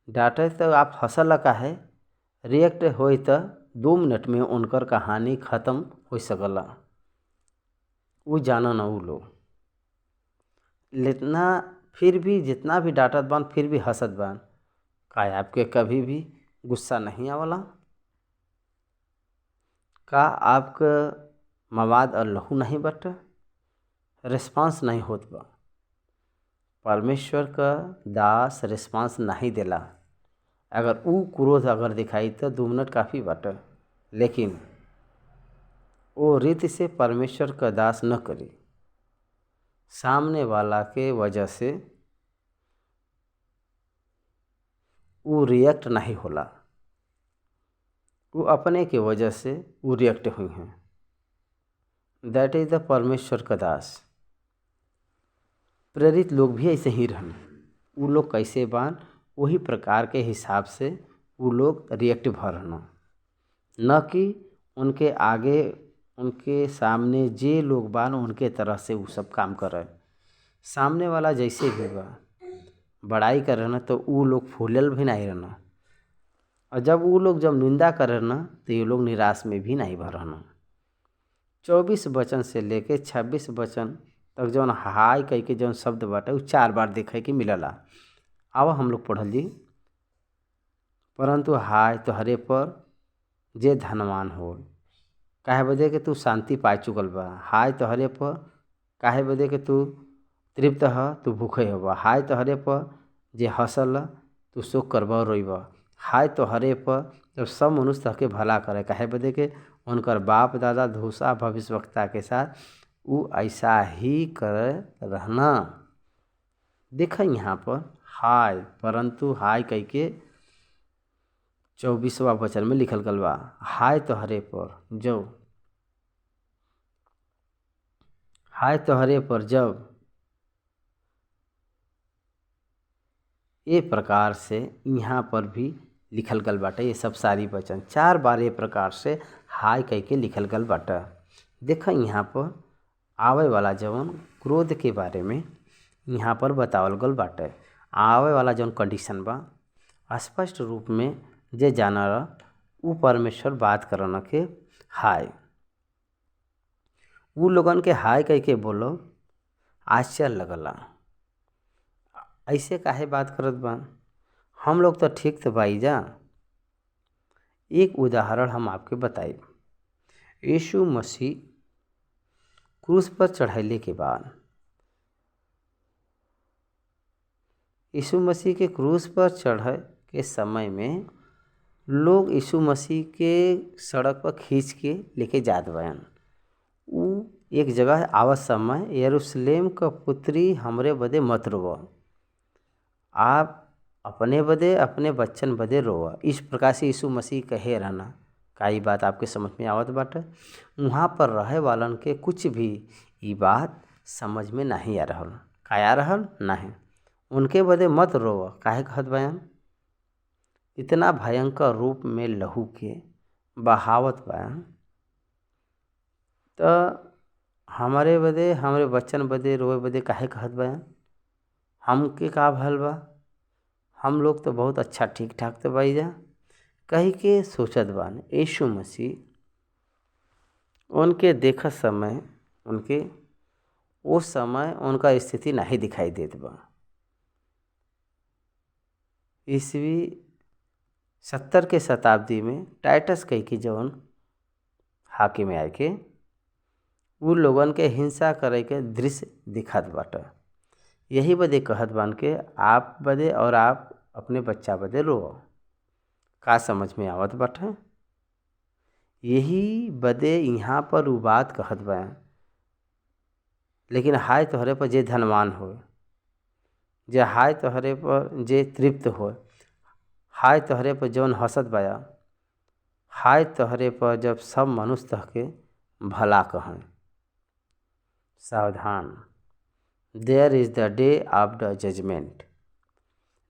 डांटे तो आप हंसल का है, रिएक्ट होई तो 2 मिनट में उनकर कहानी ख़त्म हो सकला। वो जाना ना वो लोग, लेकिन फिर भी जितना भी डांटत बान फिर भी हंसत बान। का आपके कभी भी गुस्सा नहीं आवला? का आपका मवाद और लहू नहीं बटे? रिस्पांस नहीं होत बा। परमेश्वर का दास रिस्पांस नहीं देला। अगर वो क्रोध अगर दिखाई तो 2 मिनट काफ़ी बाटे, लेकिन वो रीति से परमेश्वर का दास न करी। सामने वाला के वजह से वो रिएक्ट नहीं होला, वो अपने के वजह से वो रिएक्ट हुई हैं। दैट इज द परमेश्वर का दास। प्रेरित लोग भी ऐसे ही रहन। वो लोग कैसे बान, वही प्रकार के हिसाब से वो लोग रिएक्ट भर रहना, न कि उनके आगे उनके सामने जे लोग बान उनके तरह से वो सब काम करे। सामने वाला जैसे भी बा बड़ाई करे ना तो ऊ लोग फूलल भी नहीं रहना, और जब ऊ लोग जब निंदा करे ना तो ये लोग निराश में भी नहीं भरना। 24 वचन से लेके 26 वचन तक जौन हाय कह के जौन शब्द बाटे उ 4 बार देखे के मिलला। आवा हम लोग पढ़ल जी। परंतु हाय तोहरे पर जे धनवान हो, काहे बदे के तू शांति पाए चुकल बा। हाय तोहरे पर काहे बदे के तू तृप्त ह, तू भूखे होबा। हाय तोहरे पर जे हंसल तू शोक करबा रोइबा। हाय तोहरे पर जब सब मनुष्य तहके भला करे, काहे बदे के उनकर बाप दादा धूसा भविष्यवक्ता के साथ उ ऐसा ही करे रहना। देख यहाँ पर हाय, परंतु हाय कह के 24वां वचन में लिखल गल बा। हाय तोहरे पर जब ये प्रकार से यहाँ पर भी लिखल गल बाटे। ये सब सारी वचन 4 बार ये प्रकार से हाय कह के लिखल गल बाटे। देख यहाँ पर आवे वाला जवन क्रोध के बारे में यहाँ पर बतावल गल बाटे। आवे वाला जवन कंडीशन बा स्पष्ट रूप में जे जाना उ परमेश्वर बात करना के हाय। उ लोगन के हाय कह के बोलो आश्चर्य लगला, ऐसे काहे बात करत बा, हम लोग तो ठीक तो बाई जा। एक उदाहरण हम आपके बताई। यीशु मसीह क्रूस पर चढ़ाइले के बाद, यीशु मसीह के क्रूस पर चढ़े के समय में लोग यीशु मसीह के सड़क पर खींच के लेके जात बयान। उ एक जगह आवत समय यरूशलेम का पुत्री हमरे बदे मत रोवा, आप अपने बदे अपने बच्चन बदे रोवा। इस प्रकार से यीशु मसीह कहे रहना। का ये बात आपके समझ में आवत बाटे? वहाँ पर रहे वालन के कुछ भी ये बात समझ में नहीं आ रहल। का आ रहल नहीं, उनके बदे मत रोवा। काहे कहत बयान? इतना भयंकर रूप में लहू के बहावत बयान, तो हमारे बदे हमारे बच्चन बदे रोए बदे काहे कहत बयान? हमके का भल बा, हम लोग तो बहुत अच्छा ठीक ठाक तो बाई जा कही के सोचत बान। यीशु मसीह उनके देखत समय उनके उस समय उनका स्थिति नहीं दिखाई देत बा। ईस्वी 70 के शताब्दी में टाइटस कही के जौन हाकिम आए के उ लोगन के हिंसा करे के दृश्य दिखत बाटे। यही बदे कहत बान के आप बदे और आप अपने बच्चा बदे रो। का समझ में आवत बाटे? यही बदे यहाँ पर उ बात कहत बा। लेकिन हाय तोहरे पर जे धनवान हो, जे हाय तोहरे पर जे तृप्त हो, हाय तोहरे पर जौन हंसत बाया, हाय तोहरे पर जब सब मनुष्य तहके भला कहें। सावधान, there is the day of the judgment.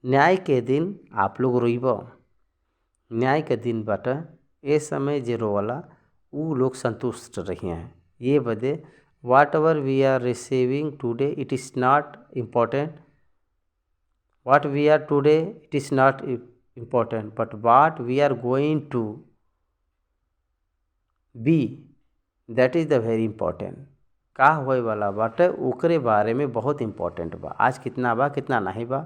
न्याय के दिन आप लोग रोइबो। न्याय के दिन बाटे। ए समय जे रोवला उ लोग संतुष्ट रही हैं। ये बदे whatever we are receiving today it is not important, what we are today it is not important, but what we are going to be that is the very important। का होए वाला बाटे ओकरे बारे में बहुत इम्पोर्टेंट बा। आज कितना बा कितना नहीं बा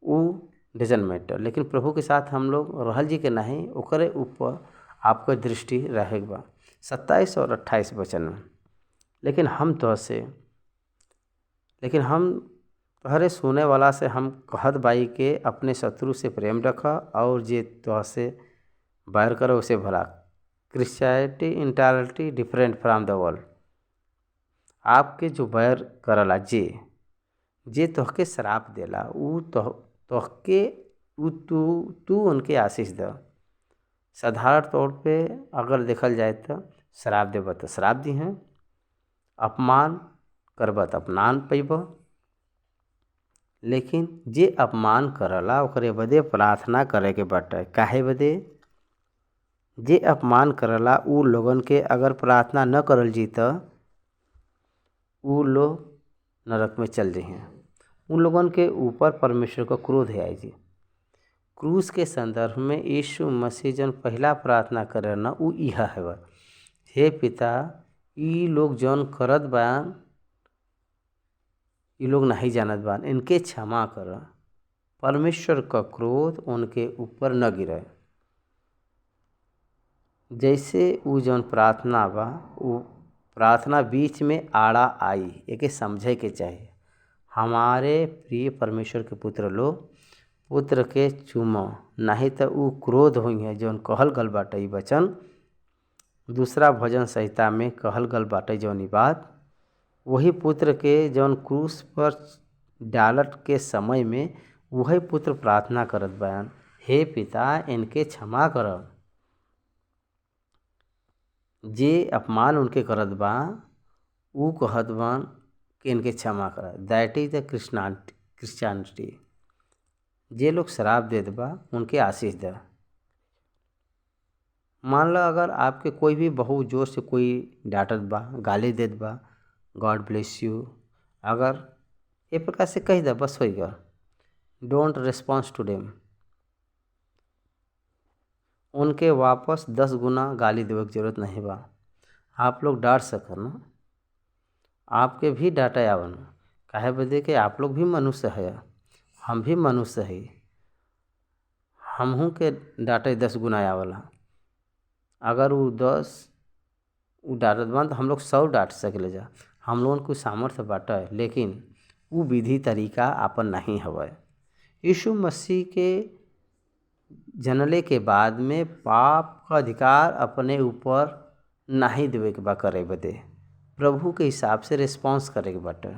उ डजंट मैटर, लेकिन प्रभु के साथ हम लोग रहल जी के नहीं ओकरे ऊपर आपको दृष्टि रहेगा। 27 और 28 वचन में लेकिन हम तोहरे सुने वाला से हम कहत बाई के अपने शत्रु से प्रेम रखा और जे तोह से बैर करो उसे भला। Christianity entirely different from the world. आपके जो बैर करला जे तोहके श्राप देला उ तोहके तू उनके आशीष द। साधारण तौर पे अगर देखल जाए तो श्राप देब तो श्राप दी हैं, अपमान करब तो अपमान पैब। लेकिन जे अपमान करला ओकरे बदे प्रार्थना करे के बाटे। काहे बदे? जे अपमान करला उ लोगन के अगर प्रार्थना न करल जी तो उ लोग नरक में चल जाइए। उन लोगन के ऊपर परमेश्वर का क्रोध है आई जी। क्रूस के संदर्भ में यीशु मसीह जन पहला प्रार्थना करे ना उ इह है, हे पिता ई लोग जौन करत बान ई लोग नहीं जानत बान, इनके क्षमा कर। परमेश्वर का क्रोध उनके ऊपर न गिरे। जैसे वो जौन प्रार्थना बा वो प्रार्थना बीच में आड़ा आई, एके समझे के चाहिए। हमारे प्रिय परमेश्वर के पुत्र लोग पुत्र के चूमो, नहीं तो वो क्रोध हुई है जौन कहल गल बाटे ई वचन दूसरा भजन संहिता में कहल गल बाटे जौन ई बात, वही पुत्र के जौन क्रूस पर डालट के समय में वही पुत्र प्रार्थना करत बयान, हे पिता इनके क्षमा कर। जे अपमान उनके करत बा ऊ कहत बान कि इनके क्षमा कर। That is the Christianity. जे लोग शराब देत बा उनके आशीष दे। मान लो अगर आपके कोई भी बहुत जोर से कोई डांटत बा, गाली देत बा, गॉड ब्लेस यू, अगर ये प्रकार से कह दे बस हो गया, डोंट रिस्पॉन्स टू देम। उनके वापस 10 गुना गाली देवे की जरूरत नहीं बा। आप लोग डांट सकर ना, आपके भी डांटा आवन, काहे बदे कि आप लोग भी मनुष्य है, हम भी मनुष्य है। हमहू के डांटे 10 गुना आवला। अगर वो 10 वो डांटत बा तो हम लोग 100 डांट सकले जा। हम लोगन को सामर्थ्य बाटा है, लेकिन वो विधि तरीका आपन नहीं हवा। यीशु मसीह के जनले के बाद में पाप का अधिकार अपने ऊपर नहीं देवे के बा करे बदे, प्रभु के हिसाब से रिस्पॉन्स करे के बाटे।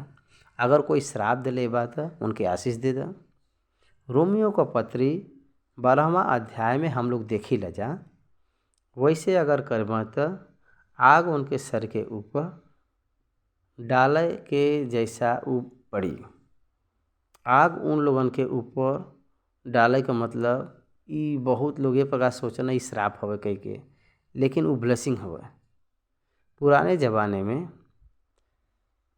अगर कोई श्राप दिले बा तो उनके आशीष दे दा। रोमियो का पत्री 12वां अध्याय में हम लोग देखी ला जा, वैसे अगर करबा तो आग उनके सर के ऊपर डाले के जैसा ऊ पड़ी। आग उन लोगन के ऊपर डाले का मतलब ई बहुत लोग ये प्रकार सोचना ई श्राप हवे कह के, लेकिन वो ब्लेसिंग हवे। पुराने ज़माने में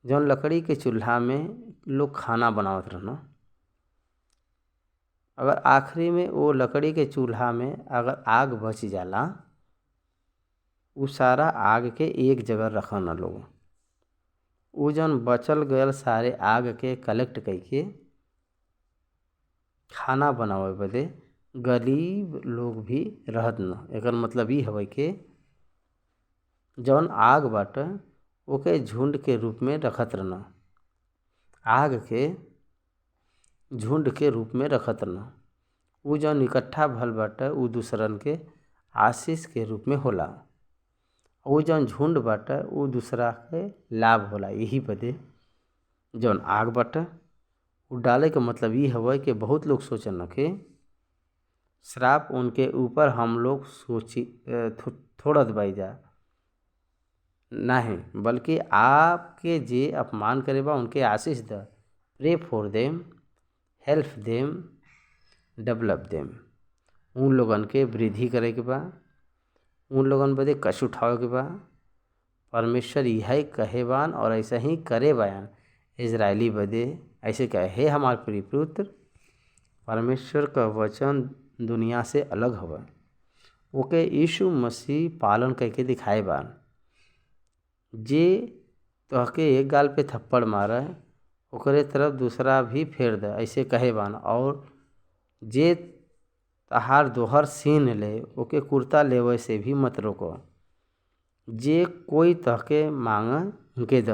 जौन लकड़ी के चूल्हा में लोग खाना बनावत रहना, अगर आखिरी में वो लकड़ी के चूल्हा में अगर आग बच जाला, वो सारा आग के एक जगह रखना लोग, वो जौन बचल गयल सारे आग के कलेक्ट करके खाना बनावे बदे गरीब लोग भी रहत न। एकर मतलब ई हवे कि जौन आग बाटे ओके झुंड के रूप में रखत रहना, आग के झुंड के रूप में रखत रहना। वो जौन इकट्ठा भल बाटे वो दूसरन के आशीष के रूप में होला। वो जौन झुंड बाटे वो दूसरा के लाभ होला। यही बदे जौन आग बाटे वो डाले के मतलब ये हवे कि बहुत लोग सोचन कि श्राप उनके ऊपर हम लोग सोची थोड़त बाई जा, नहीं, बल्कि आपके जे अपमान करे बा उनके आशीष द। प्रे फॉर देम, हेल्प देम, डेवलप देम। उन लोगन के वृद्धि करे के बा, उन लोगन बदे कष्ट उठावे के बा। परमेश्वर यही कहे बान और ऐसा ही करे बयान। इजरायली बदे ऐसे कहे, हे हमारे प्रिय पुत्र, परमेश्वर का वचन दुनिया से अलग हवा, ओके यीशु मसीह पालन करके दिखाए बान। जे तोहके एक गाल पे थप्पड़ मारे ओकरे तरफ दूसरा भी फेर दे, ऐसे कहे बान। और जे तहार दोहर सीन ले ओके कुर्ता लेवे से भी मत रोको। जे कोई तहके मांगे उनके द,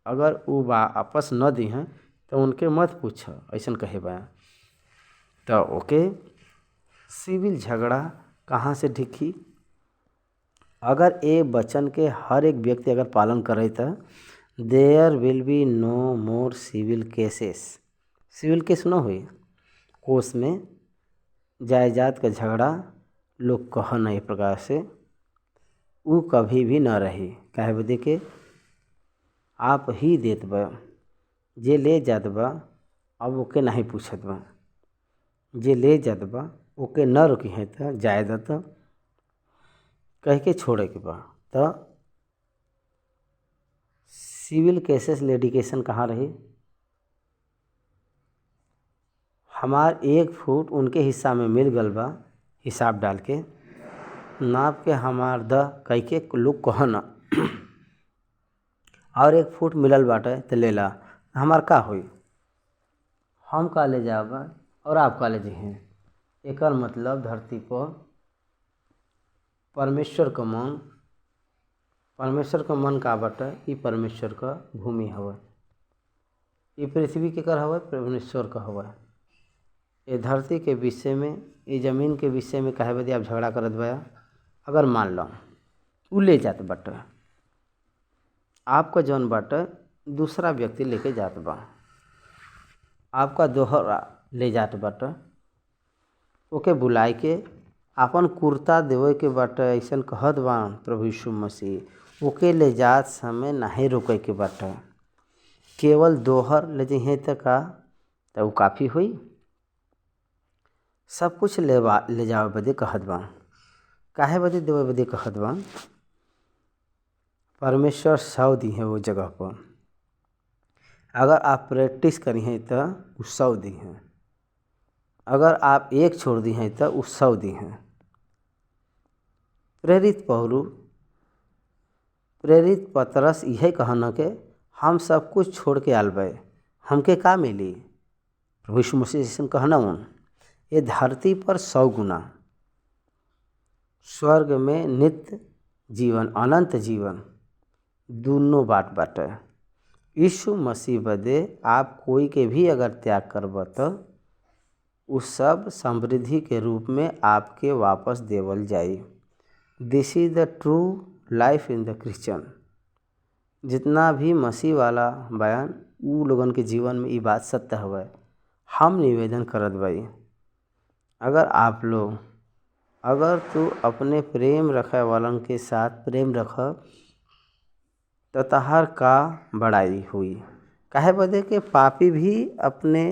अगर वो वापस न दी हैं तो उनके मत पूछ, ऐसा कहे बा। तो ओके सिविल झगड़ा कहाँ से ढिकी? अगर ये वचन के हर एक व्यक्ति अगर पालन करे तो there will be no more civil cases. Civil case न हुई, कोस में जायदाद का झगड़ा लोग कह नहीं प्रकार से वो कभी भी न रही। काहे बदे के आप ही देत बा, जे ले जात बा अब ओके नहीं पूछत बा, जे ले जात बा ओके न रुकी है तो जायदाद कह के छोड़े के बा। तो सिविल केसेस लिटिगेशन कहाँ रही? हमार 1 फुट उनके हिस्सा में मिल गल बा, हिसाब डाल के नाप के हमार द कह के लोग कहना और 1 फुट मिलल बाटे तो लेला, हमार का होई? हम का ले जाब और आप का ले जइहें। एकर मतलब धरती पर परमेश्वर का मन का बाटे? ई परमेश्वर का भूमि हवे। ये पृथ्वी के कर हवे? परमेश्वर का हवे। ये धरती के विषय में, ये जमीन के विषय में काहे बदे आप झगड़ा करत बा? अगर मान लो उ ले जात बाटे, आपका जौन बाटे दूसरा व्यक्ति लेके जात बा, आपका दोहरा ले जात बाटे, ओके बुलाए के अपन कुर्ता देवे के बाटे। ऐसन कहत बा प्रभु यीशु मसीह, ओके ले जात समय नहीं रोके के बाटे, केवल दोहर ले जइहे त का तो उ काफ़ी हुई। सब कुछ ले जावे बदे कहत बा। काहे बदे देवे बदे कहत बा? परमेश्वर 100 दी है वो जगह पर, अगर आप प्रैक्टिस करी हैं तो उ 100 दी हैं, अगर आप 1 छोड़ दी हैं तो उ 100 दी हैं। प्रेरित पतरस यही कहना के हम सब कुछ छोड़ के आल बे, हमके का मिली? प्रभु यीशु मसीह जैसन कहना उन ये धरती पर 100 गुना, स्वर्ग में नित्य जीवन, अनंत जीवन, दोनों बाट बाटे। यीशु मसीह बदे आप कोई के भी अगर त्याग करब तो उस सब समृद्धि के रूप में आपके वापस देवल जाई। This is the true life in the Christian. जितना भी मसीह वाला बयान उ लोगन के जीवन में ये बात सत्य हवे। हम निवेदन करत बाई, अगर तू अपने प्रेम रखे वालन के साथ प्रेम रख तो तहार का बड़ाई हुई। काहे बदे के पापी भी अपने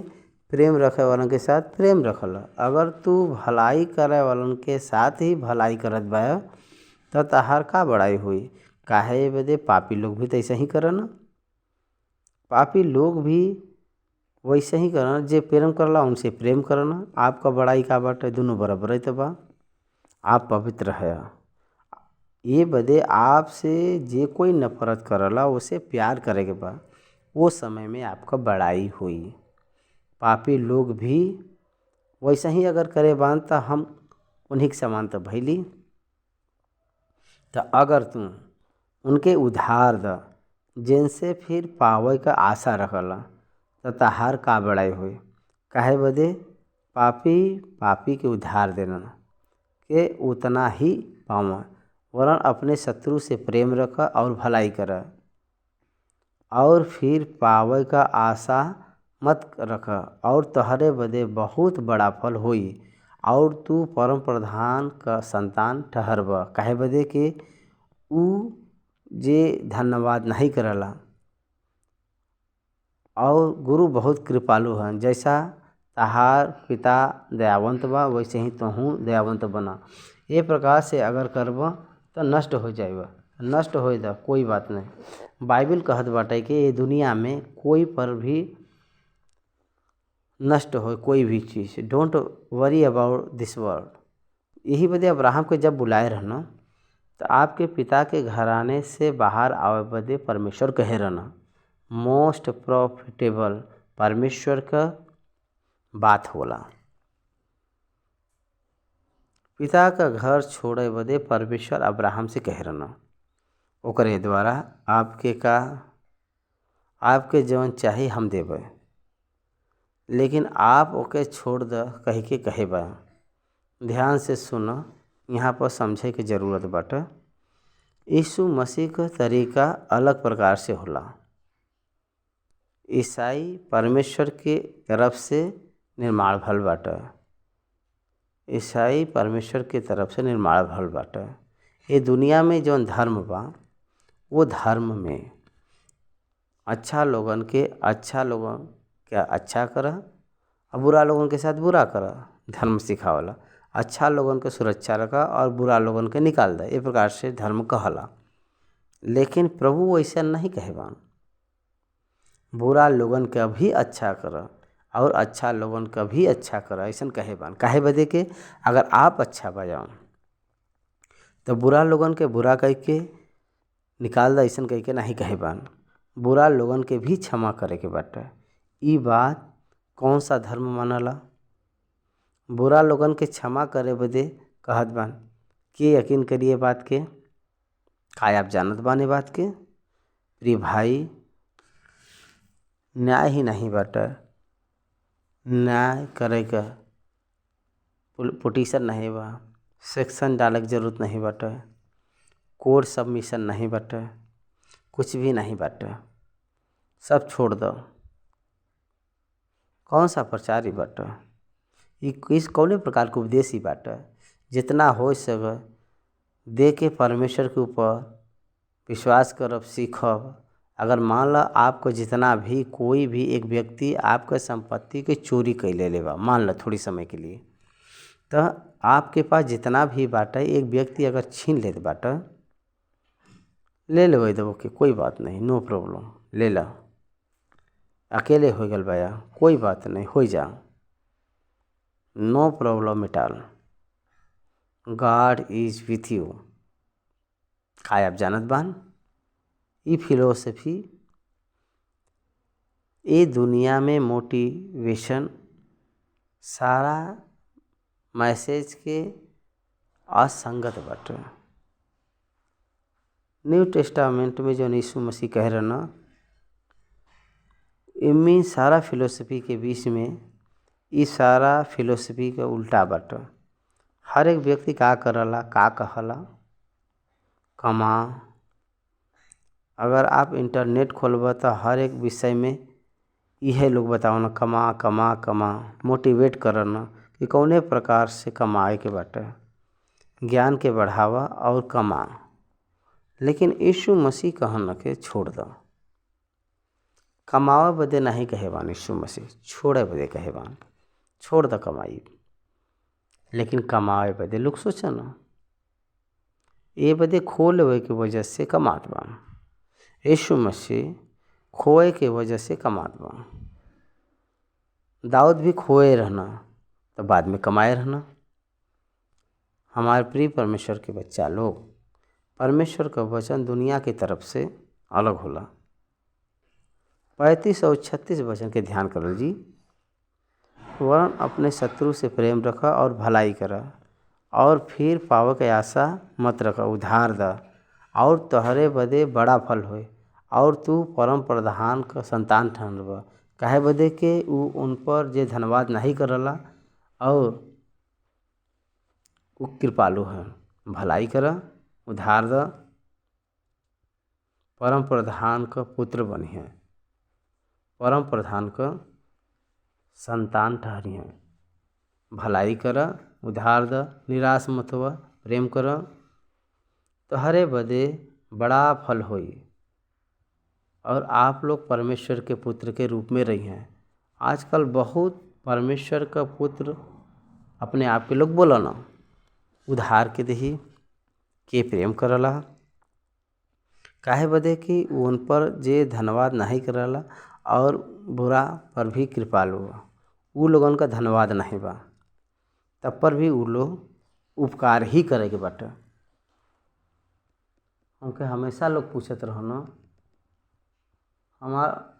प्रेम रखे वालन के साथ प्रेम रखल। अगर तू भलाई करे वालन के साथ ही भलाई करत बा तो तहार का बड़ाई हुई। काहे बदे पापी लोग भी तो ऐसे ही करन, पापी लोग भी वैसे ही करन। जे प्रेम करला उनसे प्रेम करना। आपका बड़ाई का बाटे? दोनों बराबर है तो बा। आप पवित्र है। ये बदे आपसे जे कोई नफरत करला उसे प्यार करे के बा, वो समय में आपका बड़ाई हुई। पापी लोग भी वैसे ही अगर करे बान तो हम उन्हीं के समान तो भैली। तो अगर तुम उनके उधार द जिनसे फिर पावे का आशा रखला तो तहार का बड़ाई हुई। काहे बदे? पापी के उधार देना के उतना ही पावा, वरन अपने शत्रु से प्रेम रख और भलाई कर, और फिर पावे का आशा मत रख, और तोहरे बदे बहुत बड़ा फल होई, और तू परम प्रधान का संतान ठहरब। काहे बदे के उ जे धन्यवाद नहीं करला और गुरु बहुत कृपालु हैं। जैसा तहार पिता दयावंत बा वैसे ही तोहू दयावंत बना। ये प्रकार से अगर करब तो नष्ट हो जाएगा। नष्ट हो जा कोई बात नहीं। बाइबल कहत बाटे कि ये दुनिया में कोई पर भी नष्ट हो कोई भी चीज़, don't worry about this world. यही बदे अब्राहम को जब बुलाए रहना तो आपके पिता के घराने से बाहर आवे बदे परमेश्वर कहे रहना। मोस्ट प्रॉफिटेबल परमेश्वर का बात होला। पिता का घर छोड़े बदे परमेश्वर अब्राहम से कह रहना। ओकरे द्वारा आपके जवन चाही हम देबे, लेकिन आप ओके छोड़ द कह के कहे बा। ध्यान से सुनो, यहाँ पर समझे के ज़रूरत बाटे। यीशु मसीह का तरीका अलग प्रकार से होला। ईसाई परमेश्वर के तरफ से निर्माण भल बाटे। ईसाई परमेश्वर के तरफ से निर्माण भल बाटे। ये दुनिया में जौन धर्म बा वो धर्म में अच्छा लोगन क्या अच्छा कर और बुरा लोगन के साथ बुरा कर, धर्म सिखावला। अच्छा लोगन के सुरक्षा रखा और बुरा लोगन के निकाल दे, ये प्रकार से धर्म कहला। लेकिन प्रभु वैसा नहीं कहेबा। बुरा लोगन का भी अच्छा कर और अच्छा लोगन का भी अच्छा कर, ऐसा कहे बान। काहे बदे के अगर आप अच्छा बजाओ तो बुरा लोगन के बुरा कह के निकाल द, ऐसा कह के नहीं कहे बान। बुरा लोगन के भी क्षमा करे के बाटे। ई बात कौन सा धर्म मानला? बुरा लोगन के क्षमा करे बदे कहत बान। के यकीन करिए बात के, काय आप जानत बाने बात के? प्रिय भाई, न्याय ही नहीं बाटे। न्याय करे का पिटीशन नहीं बा, सेक्शन डाले की जरूरत नहीं बाटे, कोर्ट सबमिशन नहीं बाटे, कुछ भी नहीं बाटे। सब छोड़ दो। कौन सा प्रचार ही बाटे? ये किस कौने प्रकार के उपदेश ही बाटे? जितना हो सके दे के परमेश्वर के ऊपर विश्वास करब, सीखब। अगर मान लो आपको जितना भी कोई भी एक व्यक्ति आपके संपत्ति के चोरी कर ले बा, मान लो थोड़ी समय के लिए, तो आपके पास जितना भी बाटा एक व्यक्ति अगर छीन लेते बाटा, ले ले दो के कोई बात नहीं, नो प्रॉब्लम, ले ला। अकेले हो गल भैया, कोई बात नहीं, हो जा, no problem at all, God is with you. काय आप जानत बान? ये फिलोसफी ये दुनिया में मोटिवेशन सारा मैसेज के असंगत बाटे। न्यू टेस्टामेंट में जो यीशु मसीह कह रहे ना, इनमें सारा फिलोसफी के बीच में ये सारा फिलोसफी का उल्टा बाटे। हर एक व्यक्ति का करला, का कहला, कमा। अगर आप इंटरनेट खोलबा तो हर एक विषय में यह लोग बताओ ना, कमा कमा कमा, मोटिवेट करना कि कौने प्रकार से कमाए के बाटे, ज्ञान के बढ़ावा और कमा। लेकिन यीशु मसीह कहन के छोड़ दो। कमावे बदे नहीं कहेबान यीशु मसीह, छोड़े बदे कहेबान। छोड़ दो कमाई, लेकिन कमावे बदे लोग सोचा ना, ये बदे खो लेवे के वजह से कमात बान। यीशु मसीह खोए के वजह से कमात बा। दाऊद भी खोए रहना तो बाद में कमाए रहना। हमारे प्रिय परमेश्वर के बच्चा लोग, परमेश्वर का वचन दुनिया की तरफ से अलग होला। 35 और 36 वचन के ध्यान करो जी। वरन अपने शत्रु से प्रेम रखा और भलाई करा, और फिर पावे के आशा मत रखा, उधार दा और तोहरे बदे बड़ा फल होए, और तू परम प्रधान का संतान ठहरबा। काहे बदे के उ उन पर जे धन्यवाद नहीं करला और वो कृपालु है। भलाई करा, उधार दा, परम प्रधान का पुत्र बनी है, परम प्रधान का संतान ठहरी है। भलाई करा, उधार दा, निराश मत हुआ, प्रेम करा, तो हरे बदे बड़ा फल होई, और आप लोग परमेश्वर के पुत्र के रूप में रही हैं। आजकल बहुत परमेश्वर का पुत्र अपने आप के लोग बोला ना, उधार के दही के प्रेम करला। काहे बदे कि उन पर जे धन्यवाद नहीं करला और बुरा पर भी कृपालु बा, उ लोगन का धन्यवाद नहीं बा, तब पर भी उ लोग उपकार ही करे के बाटे। हमके हमेशा लोग पूछत रहो ना,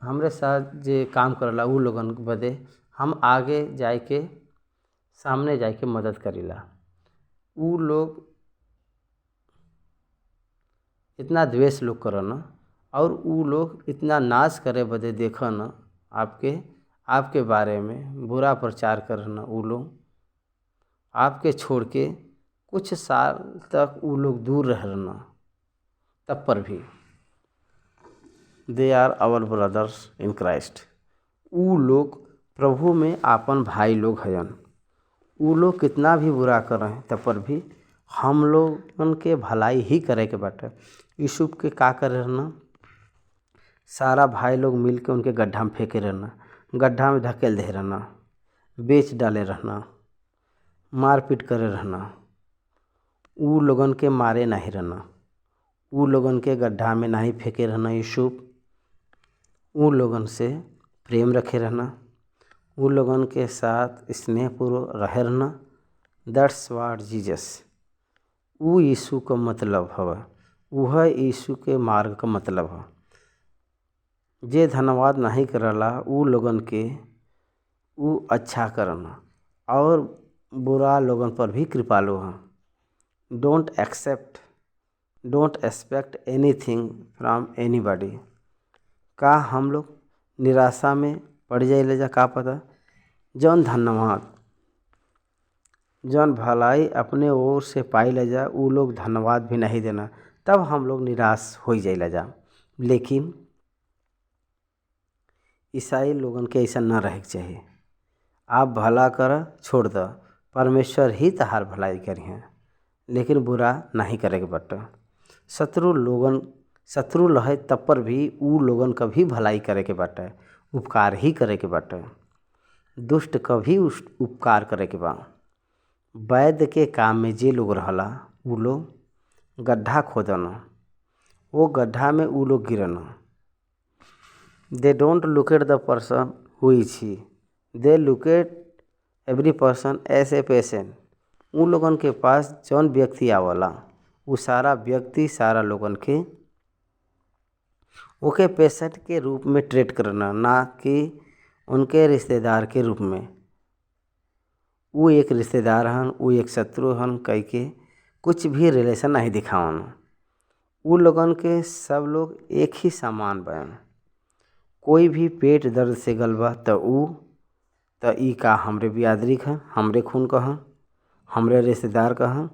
हमरे साथ जे काम करला उ लोगन बदे हम आगे जाए के सामने जाए के मदद करीला। उ लोग इतना द्वेष लोग करना और उ लोग इतना नाश करे बदे देखना, आपके बारे में बुरा प्रचार करना। उ लोग आपके छोड़ के कुछ साल तक उ लोग दूर रहना, तब पर भी they are our brothers in Christ. उ लोग प्रभु में आपन भाई लोग हैं। उ लोग कितना भी बुरा करें तब पर भी हम लोगन के भलाई ही करे के बाटे। यूसुफ के का करे रहना, सारा भाई लोग मिल के उनके गड्ढा में फेंके रहना, गड्ढा में धकेल दे रहना, बेच डाले रहना, मारपीट करे रहना। उ लोगन के मारे नहीं रहना, उ लोगन के गड्ढा में नहीं फेंके रहना यूसुफ। उन लोगन से प्रेम रखे रहना, उन लोगन के साथ स्नेहपूर्वक रहे रहना। दैट्स व्हाट जीसस, वो यीशु का मतलब हवा, वह यीशु के मार्ग का मतलब है। जे धन्यवाद नहीं करला उ लोगन के उ अच्छा करना और बुरा लोगन पर भी कृपालु हैं। Don't expect anything from anybody. का हम लोग निराशा में पड़ जाइले जा, का पता जौन धन्यवाद जौन भलाई अपने ओर से पाई ले जा उ लोग धन्यवाद भी नहीं देना, तब हम लोग निराश हो जाइले जा। लेकिन ईसाई लोगन के ऐसा ना रहे के चाहिए। आप भला कर छोड़ दो, परमेश्वर ही तहार भलाई करिए, लेकिन बुरा नहीं करे के बट। शत्रु रहे तब पर भी उ लोगन का भी भलाई करे के बाटे, उपकार ही करे के बाटे। दुष्ट का भी उपकार करे के बा। वैद्य के काम में जे लोग रहला उ लोग गड्ढा खोदना, वो गड्ढा में उ लोग गिरना। They don't look at the person who is he, they look at every person as a patient. उन लोगन के पास जौन व्यक्ति आवला वो सारा व्यक्ति सारा लोगन के ओके पेशेंट के रूप में ट्रीट करना, ना कि उनके रिश्तेदार के रूप में। वो एक रिश्तेदार हन, वो एक शत्रु हन कह के कुछ भी रिलेशन नहीं दिखावन। उ लोगन के सब लोग एक ही समान बयान। कोई भी पेट दर्द से गलबा त ई का हमरे बिरादरी का, हमरे खून का हन, हमरे रिश्तेदार का हन,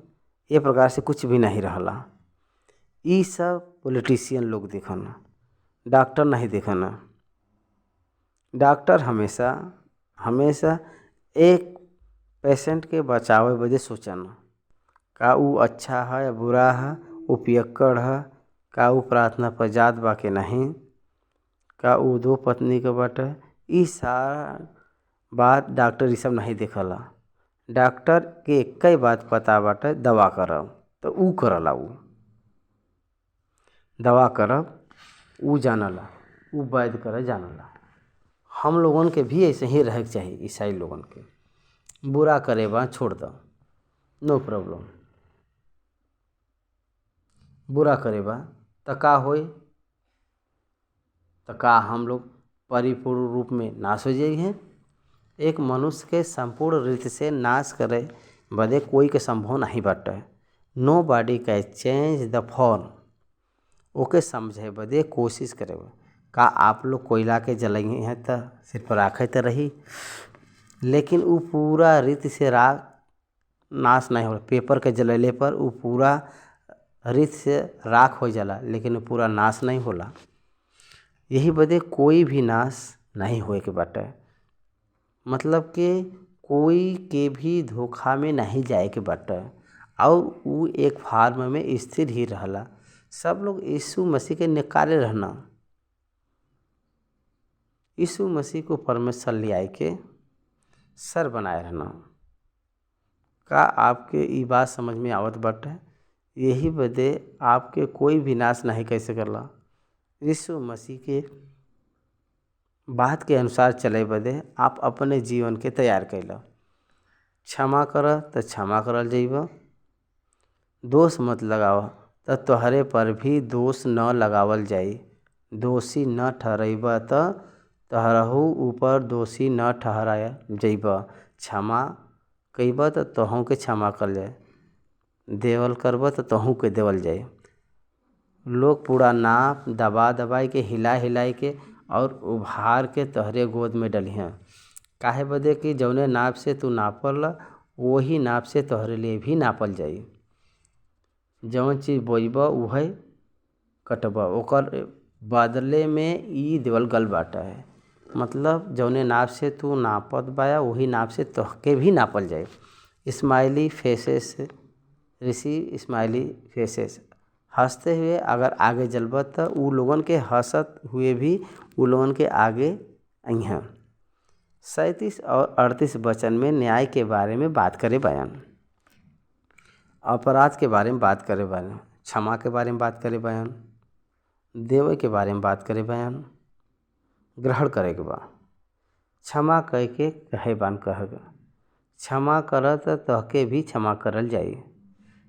ये प्रकार से कुछ भी नहीं रहला। ई सब पॉलिटिशियन लोग देखना, डॉक्टर नहीं देखना। डॉक्टर हमेशा एक पेशेंट के बचावे बदे सोचना, का उ अच्छा है या बुरा है, वो पियक्कड़ है, का उ प्रार्थना पर जात बा के नहीं, का उ 2 पत्नी के बाटे। ई सारा बात डॉक्टर ये सब नहीं देखला। डॉक्टर के एक ही बात पता बाटे, दवा करब, तो उ करला। उ दवा करब उ जानला, उ वैद्य करे जानला। हम लोगन के भी ऐसे ही रहे के चाहिए। ईसाई लोगन के बुरा करे बा छोड़ दो, नो प्रॉब्लम। बुरा करे बा तो का होई, तो का हम लोग परिपूर्ण रूप में नाश हो जाइए। एक मनुष्य के संपूर्ण रीति से नाश करे बदे कोई के संभव नहीं बाटे। Nobody can change the form. Okay समझे बदे कोशिश करे। का आप लोग कोयला के जलाइए हैं तो सिर्फ राखे तो रही, लेकिन वो पूरा रीति से राख नाश नहीं हो। पेपर के जलेले पर वो पूरा रीति से राख हो जाला, लेकिन वो पूरा नाश नहीं होला। यही बदे कोई भी नाश नहीं होए के बाटे। मतलब कि कोई के भी धोखा में नहीं जाए के बाटे, और वो एक फार्म में स्थिर ही रहला। सब लोग यीशु मसीह के नकारे रहना, यीशु मसीह को परमेश्वर ले आए के सर बनाए रहना। का आपके ये बात समझ में आवत बाटे? यही बदे आपके कोई भी नाश नहीं कैसे करला। यीशु मसीह के बात के अनुसार चले बदे आप अपने जीवन के तैयार कैला। क्षमा कर तो क्षमा करल जाइबा, दोष मत लगाव तो तोहरे पर भी दोष न लगावल जाई। दोषी न ठहराइबा तो तोहरहू ऊपर दोषी न ठहराया जाइबा। क्षमा कइबा तो तोहू के क्षमा कर जाए, देवल करबा तो तोहू के देवल जाए। लोग पूरा नाप दबाई के हिलाई के और उभार के तोहरे गोद में डलिहें। काहे बदे कि जौने नाप से तू नापल वही नाप से तोहरे लिए भी नापल जाई। जौन चीज़ बोइबा उहे कटबा, ओकर बदले में ई देवल गल बाटा है। मतलब जौने नाप से तू नापत बाया वही नाप से तोहके भी नापल जाए। Smiley faces receive smiley faces. हंसते हुए अगर आगे जलबा तो उ लोगन के हंसत हुए भी उ लोगन के आगे अइहें। 37 और 38 वचन में न्याय के बारे में बात करे बयान, अपराध के बारे में बात करे बयान, क्षमा के बारे में बात करे बयान, देवे के बारे में बात करे बयान, ग्रहण करे के बा। क्षमा कह के कहे बान कहेगा क्षमा करत तहके भी क्षमा करल जाई।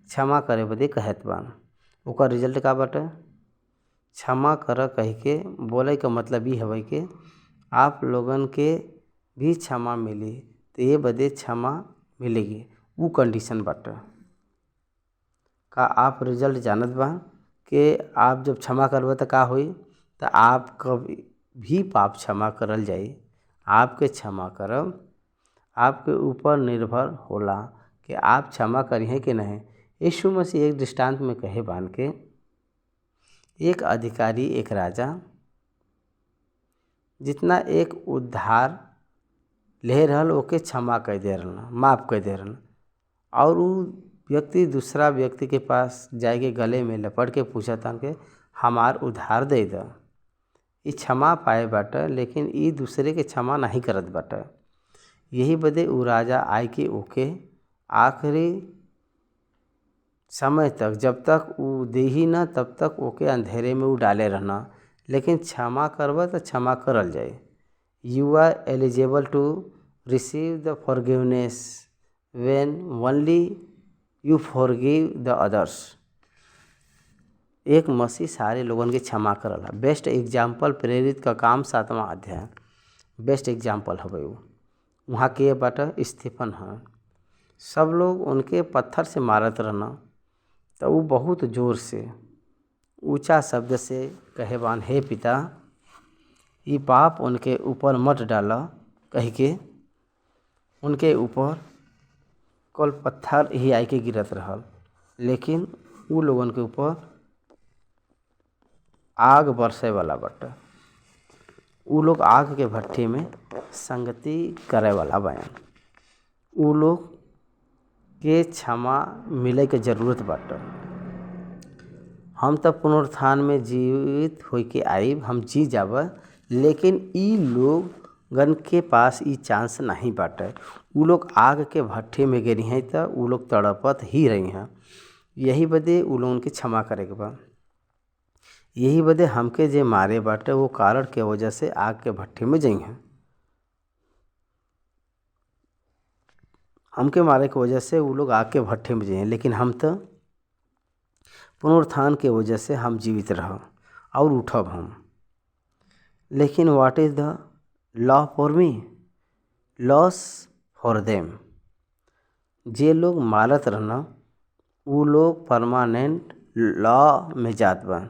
क्षमा करे बदे कहत बान। ओकर रिजल्ट का बाटे? क्षमा कर कह के बोले का मतलब ये हवे कि आप लोगन के भी क्षमा मिली, तो ये बदे क्षमा मिलेगी, वो कंडीशन बाटे। का आप रिजल्ट जानत बा कि आप जब क्षमा करबे तो का होई? तो आप कभी भी पाप क्षमा करल जाई। आपके क्षमा करब आपके ऊपर निर्भर होला कि आप क्षमा करिए कि नहीं। यीशु मसीह एक दृष्टांत में कहे बान के एक अधिकारी एक राजा जितना एक उधार ले रहल ओके क्षमा कर दे रहल, माफ़ कर दे रहल, और वो व्यक्ति दूसरा व्यक्ति के पास जाके गले में लपट के पूछता कि हमार उधार दे द। ये क्षमा पाए बाटे, लेकिन ये दूसरे के क्षमा नहीं करत बाटे। यही बदे वो राजा आए कि ओके आखिरी समय तक जब तक वो दे ही ना तब तक ओके अंधेरे में वो डाले रहना, लेकिन क्षमा करब तो क्षमा करल जाए। You are eligible to receive the forgiveness when only you forgive the others. एक मसीह सारे लोगन के क्षमा करला। बेस्ट एग्जाम्पल प्रेरित का काम 7वां अध्याय बेस्ट एग्जाम्पल हवे। वहाँ के बाटे स्टीफन है। सब लोग उनके पत्थर से मारत रहना, तो वो बहुत ज़ोर से ऊंचा शब्द से कहे बान, हे पिता ये पाप उनके ऊपर मत डाला कह के उनके ऊपर कल पत्थर ही आई के गिरत रहल, लेकिन वो लोगन के ऊपर आग बरसे वाला बाटे। वो लोग आग के भट्ठी में संगति करे वाला बयान। वो लोग के क्षमा मिले के जरूरत बाटे। हम तो पुनरुत्थान में जीवित होई के आइब, हम जी जाब, लेकिन ई लोगन के पास ई चांस नहीं बाटे। वो लोग आग के भट्ठी में गिरी हैं तो वो लोग तड़पत ही रही हैं। यही बदे वो लोगन के क्षमा करे के बा। यही बदे हमके जे मारे बाटे वो कारण के वजह से आग के भट्ठी में जई हैं। हमके मारे के वजह से वो लोग आग के भट्ठी में जई हैं, लेकिन हम तो पुनरुत्थान के वजह से हम जीवित रह और उठब हम। लेकिन what is the law for me? Loss for देम। जे लोग मारत रहना वो लोग परमानेंट लॉ में जात बन।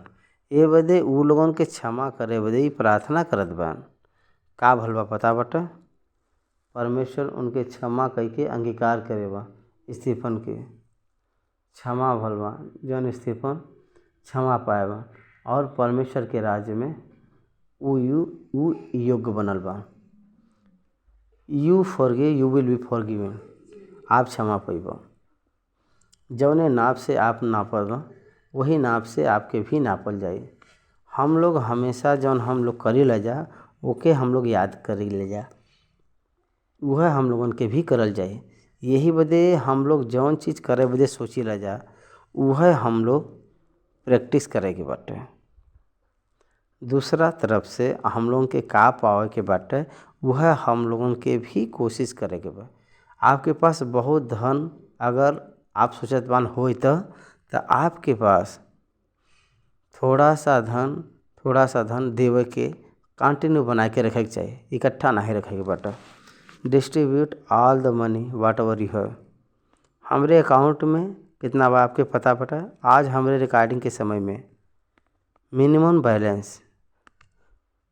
ये बदे वो लोगन के क्षमा करे बदे प्रार्थना करत बान। का भल बा पता बाटे? परमेश्वर उनके क्षमा कह के अंगीकार करे बा। स्टीफन के क्षमा भल बा, जौन स्टीफन क्षमा पाए बा और परमेश्वर के राज्य में वो योग्य बनल बा। You forgive you will be forgiven. आप क्षमा पाइबा। जौने नाप से आप नापल वही नाप से आपके भी नापल जाए। हम लोग हमेशा जौन हम लोग करी ले जा ओके हम लोग याद करी ले जा, वह हम लोगन के भी करल जाए। यही बदे हम लोग जौन चीज़ करे बदे सोची ले जा वह हम लोग प्रैक्टिस करे के बाटे। दूसरा तरफ से हम लोगन के का पावे के बाटे वह हम लोगन के भी कोशिश करे के बा। आपके पास बहुत धन अगर आप सोचत बान होई तो आपके पास थोड़ा सा धन देवे के कंटिन्यू बना के रखे के चाहिए, इकट्ठा नहीं रखे के बाटे। डिस्ट्रीब्यूट ऑल द मनी वाट एवर यू हैव। हमरे अकाउंट में कितना बा आपके पता पता? आज हमरे रिकॉर्डिंग के समय में मिनिमम बैलेंस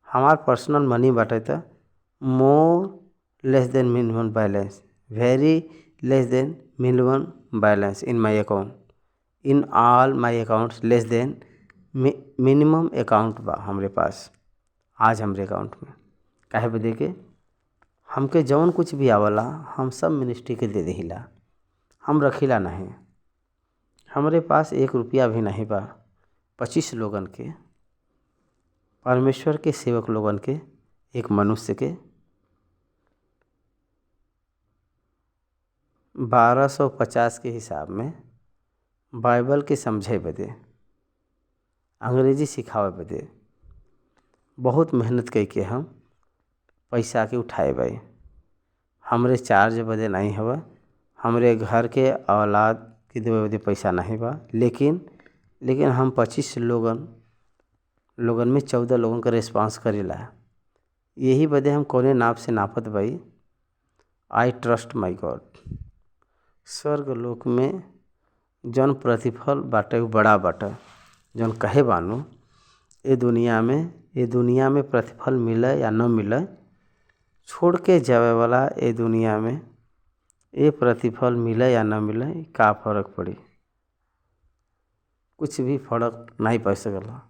हमार पर्सनल मनी बाटे तो more less than minimum balance, very less than minimum balance in my account. In all my accounts less than minimum account बा हमरे पास आज हमरे अकाउंट में। काहे बदे के हमके जौन कुछ भी आवला हम सब मिनिस्ट्री के दे देहिला, हम रखिला नहीं। हमरे पास 1 रुपया भी नहीं बा। 25 लोगन के, परमेश्वर के सेवक लोगन के, एक मनुष्य के 1250 के हिसाब में बाइबल के समझे बदे, अंग्रेजी सिखावे बदे बहुत मेहनत करके हम पैसा के उठाए भाई, हमरे चार्ज बदे नहीं हवा, हमरे घर के औलाद के देवे बदे पैसा नहीं बा, लेकिन हम 25 लोगन में 14 लोगन का रिस्पांस करेला। यही बदे हम कौने नाप से नापत भाई, आई ट्रस्ट माई गॉड। स्वर्ग लोक में जौन प्रतिफल बाटे उ बड़ा बाटे, जौन कहे बानू ये दुनिया में प्रतिफल मिले या न मिले, छोड़ के जावे वाला ये दुनिया में ये प्रतिफल मिले या न मिले का फर्क पड़ी, कुछ भी फर्क नहीं पड़ सकला।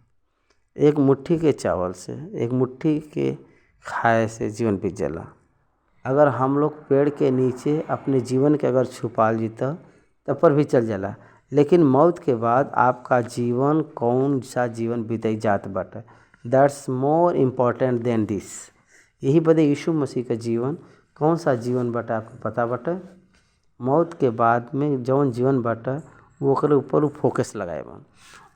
एक मुट्ठी के चावल से, एक मुट्ठी के खाए से जीवन बीत जाला। अगर हम लोग पेड़ के नीचे अपने जीवन के अगर छुपा जीता तब पर भी चल जाला, लेकिन मौत के बाद आपका जीवन कौन सा जीवन बीते जात बाटे, दैट्स मोर इम्पोर्टेंट देन दिस। यही बदे यीशु मसीह का जीवन कौन सा जीवन बाटे आपको पता बाटे। मौत के बाद में जौन जीवन बाटे वो ओकरे ऊपर फोकस लगाए बा,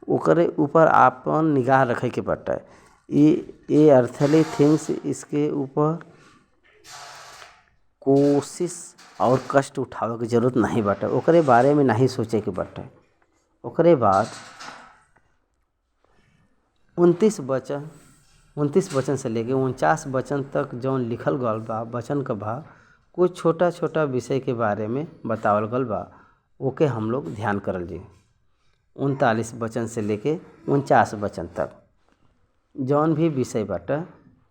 ओकरे ऊपर आपन निगाह रखे के बाटे। ये अर्थली थिंग्स इसके ऊपर कोशिश और कष्ट उठावे की जरूरत नहीं बाटे, ओकरे बारे में नहीं सोचे के बाटे। ओकरे बाद 29 वचन से लेके 49 वचन तक जौन लिखल गल बा वचन का भाग, कुछ छोटा छोटा विषय के बारे में बतावल गल बा, ओके हम लोग ध्यान करल जी। 39 वचन से लेके 49 वचन तक जौन भी विषय बाटे,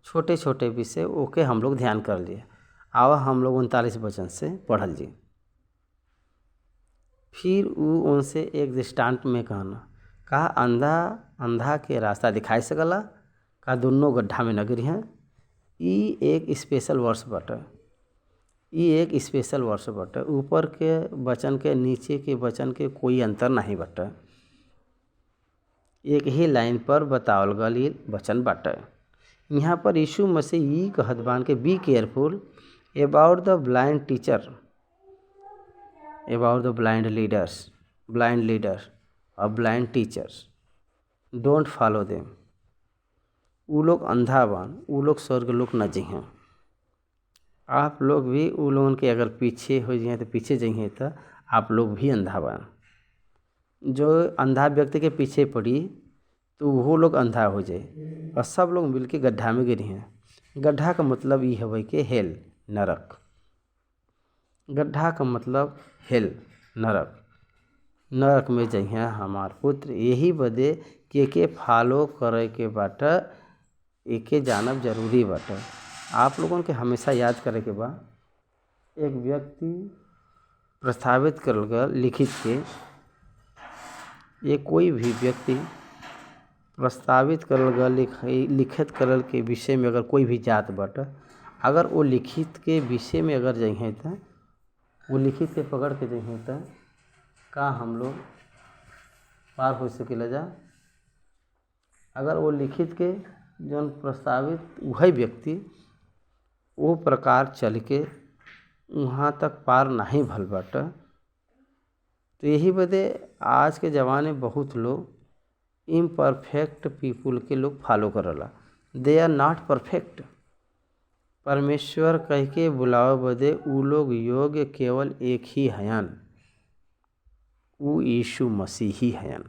छोटे छोटे विषय ओके हम लोग ध्यान करल जी। आवा हम लोग 39 वचन से पढ़ल जी। फिर उनसे एक दृष्टांत में कहना, का अंधा के रास्ता दिखाई सकला, का दोनों गड्ढा में न गिरी हैं। ई एक स्पेशल वर्ष बाटे, ऊपर के वचन के नीचे के वचन के कोई अंतर नहीं बाटे, एक ही लाइन पर बतावल गल वचन बाटे। यहाँ पर यीशु मसीह ई कहत बान के be careful about the blind teacher, about the blind leader or blind teachers, don't follow them। उ लोग अंधा बान, उ लोग स्वर्ग लोक न जइहें। आप लोग भी उ लोगन के अगर पीछे हो जाए तो पीछे जइहें तो आप लोग भी अंधा बान। जो अंधा व्यक्ति के पीछे पड़ी तो वो लोग अंधा हो जाए और सब लोग मिलके गड्ढा में गिरी हैं। गड्ढा का मतलब ये है कि हेल, नरक। गड्ढा का मतलब हेल, नरक में जइहें हमार पुत्र। यही बदे के फॉलो करे के बाटे, एके जानब जरूरी बाटे। आप लोगों के हमेशा याद करे के बा, एक व्यक्ति प्रस्तावित करल गल लिखित के, ये कोई भी व्यक्ति प्रस्तावित करल गल लिखित करल के विषय में अगर कोई भी जात बाटे, अगर वो लिखित के विषय में अगर जइहें तो वो लिखित के पकड़ के जइहें तो का हम लोग पार हो सकेला जा। अगर वो लिखित के जौन प्रस्तावित वही व्यक्ति वो प्रकार चल के वहाँ तक पार नहीं भल बाटे, तो यही बदे आज के ज़माने बहुत लोग इम्परफेक्ट पीपुल के लोग फॉलो करला। They are not perfect. परमेश्वर कह के बुलावे बदे उ लोग योग्य केवल एक ही हयन, वो यीशु मसीह ही हयन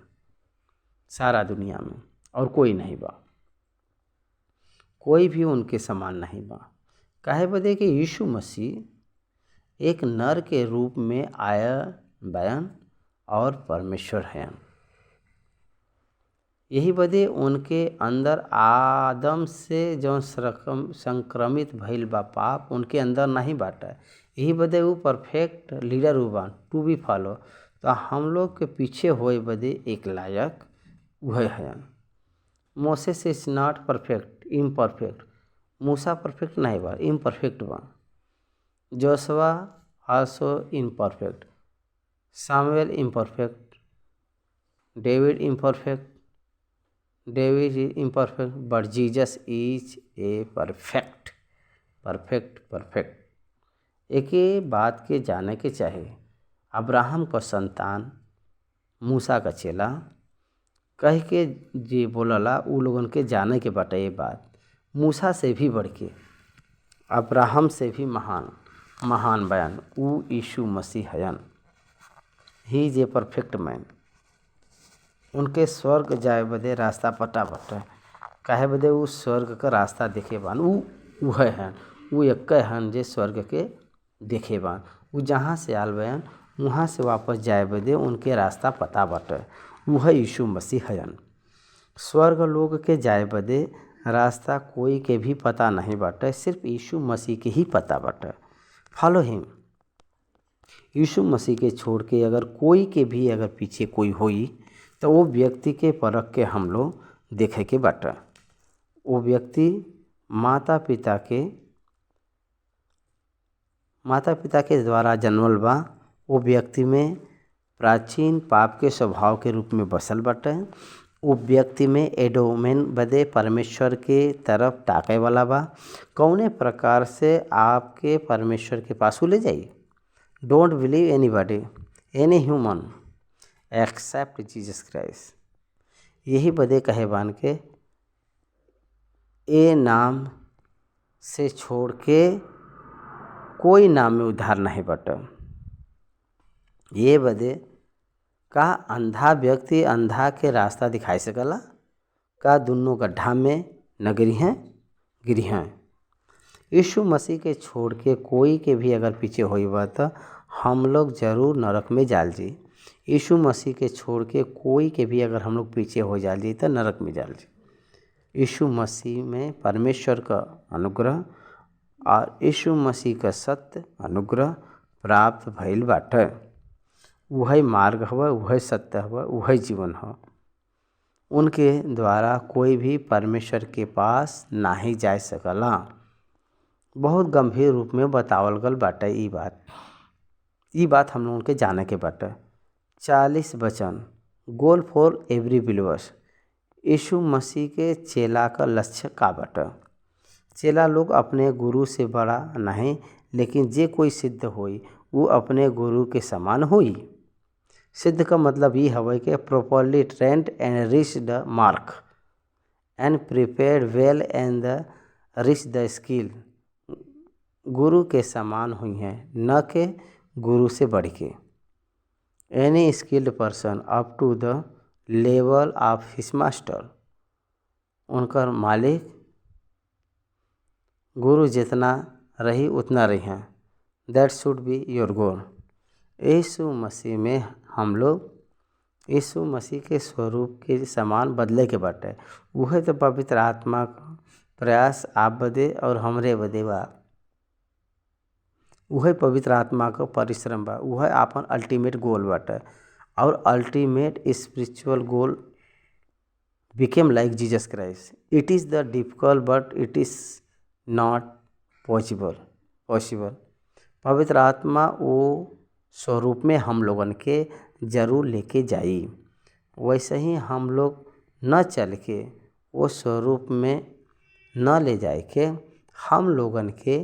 सारा दुनिया में, और कोई नहीं बा, कोई भी उनके समान नहीं बा। काहे बदे कि यीशु मसीह एक नर के रूप में आया बयान और परमेश्वर हैं। यही बदे उनके अंदर आदम से जो संक्रमित भइल बा पाप उनके अंदर नहीं बाटा। यही बदे वो परफेक्ट लीडर हुआ टू बी फॉलो। तो हम लोग के पीछे होए बदे एक लायक वह है। Moses is not perfect, imperfect. Musa perfect नहीं बा, इम्परफेक्ट बा। Joshua also imperfect, Samuel imperfect, David imperfect, David is imperfect, but Jesus is a perfect. एक ही बात के जाने के चाहे, अब्राहम का संतान मूसा का चेला कह के जे बोलला उ लोगन के जाने के बाटे। ये बात मूसा से भी बढ़ के अब्राहम से भी महान महान बयान ऊ यीशु मसीह हयन। He is a perfect man. उनके स्वर्ग जाए बदे रास्ता पटा बटे काहे बदे ऊ स्वर्ग का रास्ता देखे बान। उहे हैं ऊ एक हन जे स्वर्ग के देखे बान। ऊ जहाँ से आल बयान वहाँ से वापस जाए बदे उनके रास्ता पता बटे वह यीशु मसीह हयन। स्वर्ग लोग के जाए बदे रास्ता कोई के भी पता नहीं बाटे, सिर्फ यीशु मसीह के ही पता बाटे। फॉलो हिम। यीशु मसीह के छोड़ के अगर कोई के भी अगर पीछे कोई होई तो वो व्यक्ति के परख के हम लोग देखे के बाटे। वो व्यक्ति माता पिता के द्वारा जन्मल बा। वो व्यक्ति में प्राचीन पाप के स्वभाव के रूप में बसल बाटे। वो व्यक्ति में एडोमेन बदे परमेश्वर के तरफ ताके वाला बा। कौने प्रकार से आपके परमेश्वर के पास ले जाई। Don't believe anybody any human except Jesus Christ. यही बदे कहे बान के ए नाम से छोड़ के कोई नाम में उद्धार नहीं बटे। ये बदे का अंधा व्यक्ति अंधा के रास्ता दिखाई सकला। का दोनों गड्ढा में न गिरी हैं। यीशु मसीह के छोड़ के कोई के भी अगर पीछे होई बा तो हम लोग जरूर नरक में जाल जी। यीशु मसीह के छोड़ के कोई के भी अगर हम लोग पीछे हो जाल जी तो नरक में जाल जी। यीशु मसीह में परमेश्वर का अनुग्रह और यीशु मसीह का सत्य अनुग्रह प्राप्त भइल बाटे। वही मार्ग हवा, वही सत्य हवा, वही जीवन हवा। उनके द्वारा कोई भी परमेश्वर के पास नहीं जा सकला। बहुत गंभीर रूप में बतावल गल बाटे। ई बात हम लोगों के जाने के बाटे। 40 वचन गोल फॉर एवरी बिलीवर्स। यीशु मसीह के चेला का लक्ष्य का बाटे। चेला लोग अपने गुरु से बड़ा नहीं, लेकिन जे कोई सिद्ध होई वो अपने गुरु के समान होई। सिद्ध का मतलब ये हवे कि properly trained and reach the mark and prepared well and reach the skill. गुरु के समान हुई हैं, न के गुरु से बढ़ के। Any skilled person up to the level of his master. उनका मालिक गुरु जितना रही उतना रही हैं। That should be your goal. यीशु मसीह में हम लोग यीशु मसीह के स्वरूप के समान बदले के बाटे। वह तो पवित्र आत्मा का प्रयास आप बदे और हमरे बदे बा। वह पवित्र आत्मा का परिश्रम बा। वह आपन अल्टीमेट गोल बाटे। और ultimate spiritual Gol became like Jesus Christ. It is the difficult but it is not possible. पवित्र आत्मा वो स्वरूप में हम लोगन के जरूर लेके जाई। वैसे ही हम लोग न चल के वो स्वरूप में न ले जाए के हम लोगन के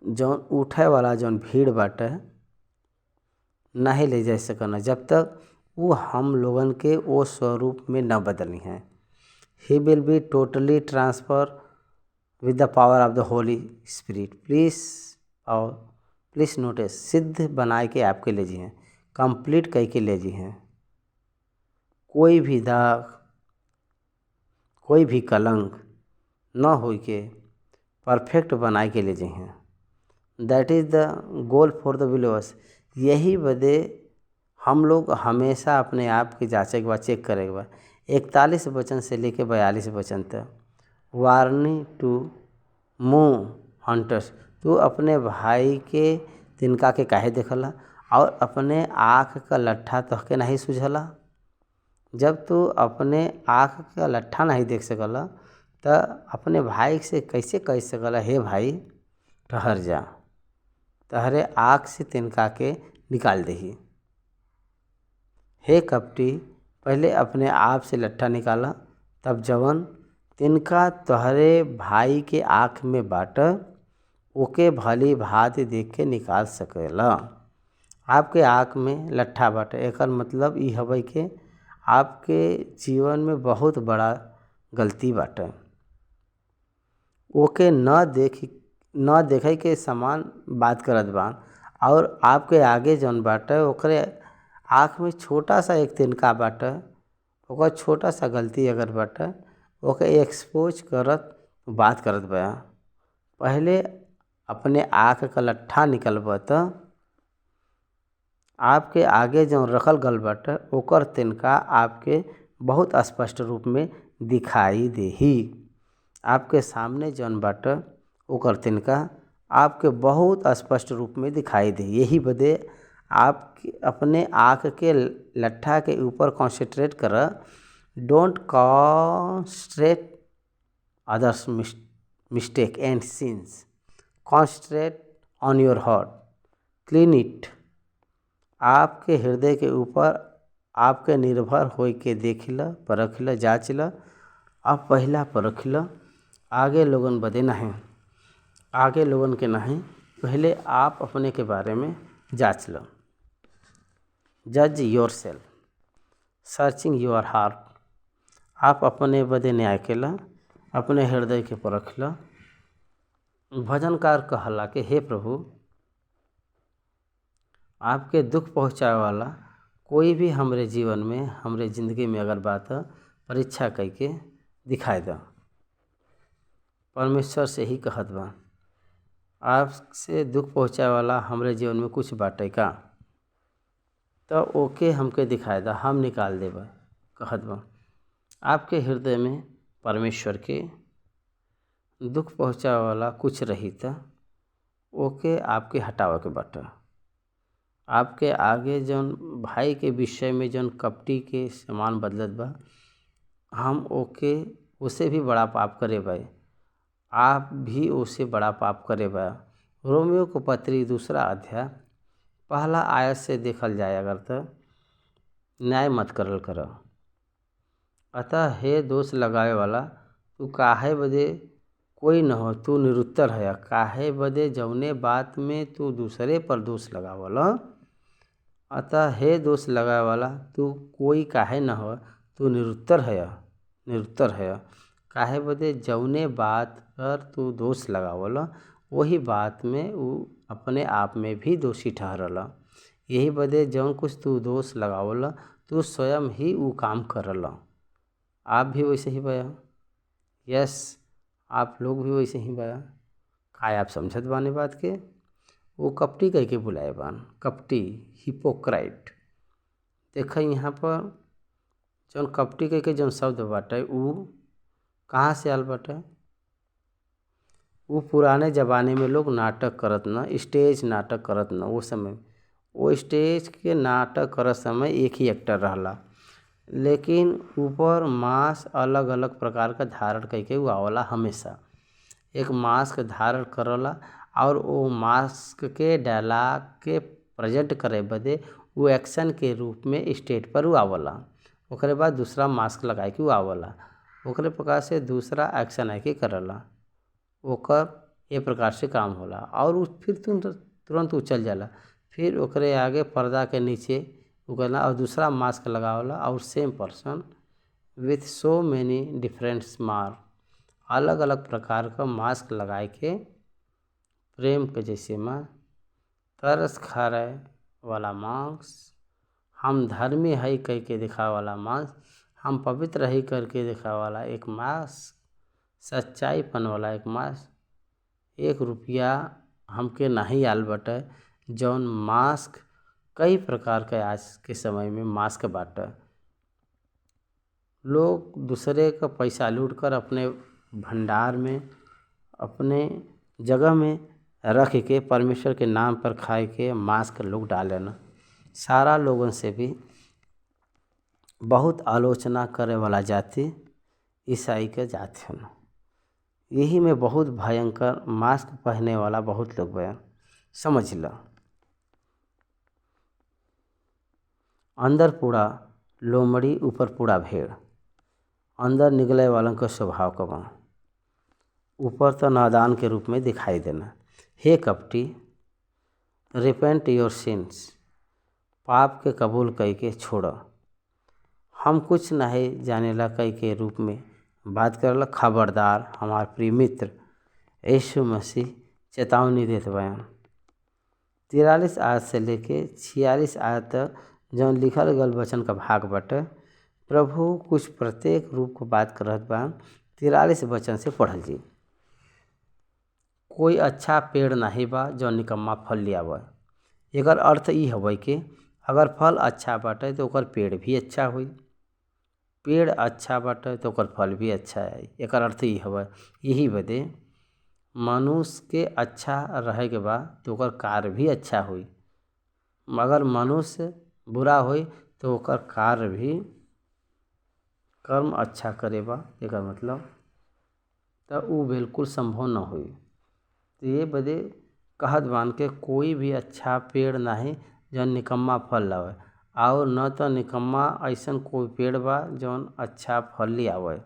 जौन उठे वाला जौन भीड़ बाटे नहीं ले जा सकना जब तक वो हम लोगन के वो स्वरूप में न बदली हैं। He will be totally transfer with the power of the Holi spirit. Please notice सिद्ध बनाए के आपके ले जी हैं, कंप्लीट कह के ले जी हैं। कोई भी दाग कोई भी कलंक न हो के परफेक्ट बनाए के ले जी हैं। That is the goal for the believers. यही बदे हम लोग हमेशा अपने आप की जांचे के बाद चेक करें के बाद 41 वचन से लेके 42 वचन तक वार्निंग टू मूव हंटर्स। तू अपने भाई के तिनका के काहे देखला और अपने आँख का लट्ठा तोहके नहीं सुझला। जब तू अपने आँख का लट्ठा नहीं देख सकला तो अपने भाई से कैसे कह सकला हे भाई ठहर जा, तहरे आँख से तिनका के निकाल दही। हे कपटी पहले अपने आप से लट्ठा निकाला, तब जवन तिनका तोहरे भाई के आँख में बाट ओके भली भांति देख के निकाल सकेला। आपके आँख में लट्ठा बाटे एकर मतलब ई हवे कि आपके जीवन में बहुत बड़ा गलती बाटे। ओके न देखे के समान बात करत बा और आपके आगे जौन बाटे ओकरे आँख में छोटा सा एक तिनका बाटे, ओकर छोटा सा गलती अगर बाटे ओके एक्सपोज करत बात करत बा। पहले अपने आँख का लट्ठा निकलबा त आपके आगे जौन रखल गल बाटे ओकर तिनका आपके बहुत स्पष्ट रूप में दिखाई देही। आपके सामने जौन बाटे ओकर तिनका आपके बहुत स्पष्ट रूप में दिखाई दे। यही बदे आप अपने आँख के लट्ठा के ऊपर कॉन्सेंट्रेट कर, don't concentrate others mistake and since, concentrate on your heart, clean it. आपके हृदय के ऊपर आपके निर्भर हो के देखिला, परखिला, जांचिला। अब पहला परखिला, आगे लोगन बदे नहीं, आगे लोगन के नहीं, पहले आप अपने के बारे में जांच लो। जज your self, searching your heart. आप अपने बदे न्याय केला, अपने हृदय के परखिला। भजनकार कहला कि हे प्रभु, आपके दुख पहुँचाए वाला कोई भी हमरे जीवन में, हमरे ज़िंदगी में अगर बात परीक्षा करके दिखाए दो। परमेश्वर से ही कहत बा, आपसे दुख पहुँचाए वाला हमरे जीवन में कुछ बाटे का तो ओके हमके दिखाए दा, हम निकाल देबा कहत बा। आपके हृदय में परमेश्वर के दुख पहुँचाए वाला कुछ रही तो ओके आपके हटावे के बाटे। आपके आगे जौन भाई के विषय में जौन कपटी के समान बदलत बा, हम ओके उसे भी बड़ा पाप करे भाई, आप भी उसे बड़ा पाप करे बा। रोमियो को पत्री 2 अध्याय 1 आयत से देखल जाए अगर तो न्याय मत करल कर। अतः हे दोष लगावे वाला, तू काहे बदे कोई न हो, तू निरुत्तर है। काहे बदे जौने बात में तू दूसरे पर दोष लगावला। अतः हे दोष लगावे वाला, तू कोई काहे न हो, तू निरुत्तर है, निरुत्तर है। काहे बदे जौने बात पर तू दोष लगावला वही बात में वो अपने आप में भी दोषी ठहरला। यही बदे जौन कुछ तू दोष लगावला तू स्वयं ही वो काम करला। आप भी वैसे ही बया, यस आप लोग भी वैसे ही बया। काय आप समझत बाने बात के? वो कपटी कह के बुलाए बान, कपटी, हिपोक्राइट। देखा यहाँ पर जौन कपटी कह के जौन शब्द बाटे वो कहाँ से आल बाटे? वो पुराने ज़माने में लोग नाटक करत न, स्टेज नाटक करत न। वो समय वो स्टेज के नाटक करत समय एक ही एक्टर रहला, लेकिन ऊपर मास्क अलग अलग प्रकार का धारण करके वो आवला। हमेशा एक मास्क धारण करला और वो मास्क के डायलॉग के प्रेजेंट करे बदे वो एक्शन के रूप में स्टेज पर वो आवला। ओकरे बाद दूसरा मास्क लगा के वो आवला, ओकरे प्रकार से दूसरा एक्शन आके करला। ओकर ये प्रकार से काम होला और वो फिर तुरंत उछल जाला। फिर ओकरे आगे पर्दा के नीचे उगला और दूसरा मास्क लगावला और सेम person with so many different mark, अलग अलग प्रकार का मास्क लगाए के प्रेम के जैसे माँ, तरस खाए वाला मास्क, हम धर्मी है कह के दिखा वाला मास्क, हम पवित्र है करके दिखा वाला एक मास्क, सच्चाईपन वाला एक मास्क। 1 रुपया हमके नहीं आल बटे जौन मास्क कई प्रकार के आज के समय में मास्क बाटे। लोग दूसरे का पैसा लूट कर अपने भंडार में, अपने जगह में रख के परमेश्वर के नाम पर खाए के मास्क लोग डाले न। सारा लोगों से भी बहुत आलोचना करे वाला जाति ईसाई के जाति है। यही में बहुत भयंकर मास्क पहने वाला बहुत लोग बया, समझ लो। अंदर पूरा लोमड़ी ऊपर पूरा भेड़, अंदर निकले वालों का स्वभाव कमा, ऊपर तो नादान के रूप में दिखाई देना। हे कपटी, रिपेंट योर सिंस, पाप के कबूल कई के छोड़ो। हम कुछ नहीं जानेला कई के रूप में बात करला। खबरदार हमार प्रिय मित्र, यीशु मसीह चेतावनी देत बयान। 43 आयत से लेके 46 आयत तक जौन लिखल गल वचन का भाग बाटे, प्रभु कुछ प्रत्येक रूप को बात करत बा। 43 वचन से पढ़ल जी। कोई अच्छा पेड़ नहीं बा जौन निकम्मा फल लियावे। एकर अर्थ ई हवे कि अगर फल अच्छा बाटे तो ओकर पेड़ भी अच्छा होई, पेड़ अच्छा बाटे तो ओकर फल भी अच्छा आई। एकर अर्थ ई हवे। यही बदे मनुष्य के अच्छा रहे के बा तो ओकर कार्य भी अच्छा होई। अगर मनुष्य बुरा होई तो ओकर कार्य भी कर्म अच्छा करे बा, एकर मतलब तो ऊ बिल्कुल संभव न होई। तो ये बदे कहत बान के कोई भी अच्छा पेड़ नहीं जौन निकम्मा फल लावे, और न तो निकम्मा ऐसन कोई पेड़ बा जौन अच्छा फल लियावे।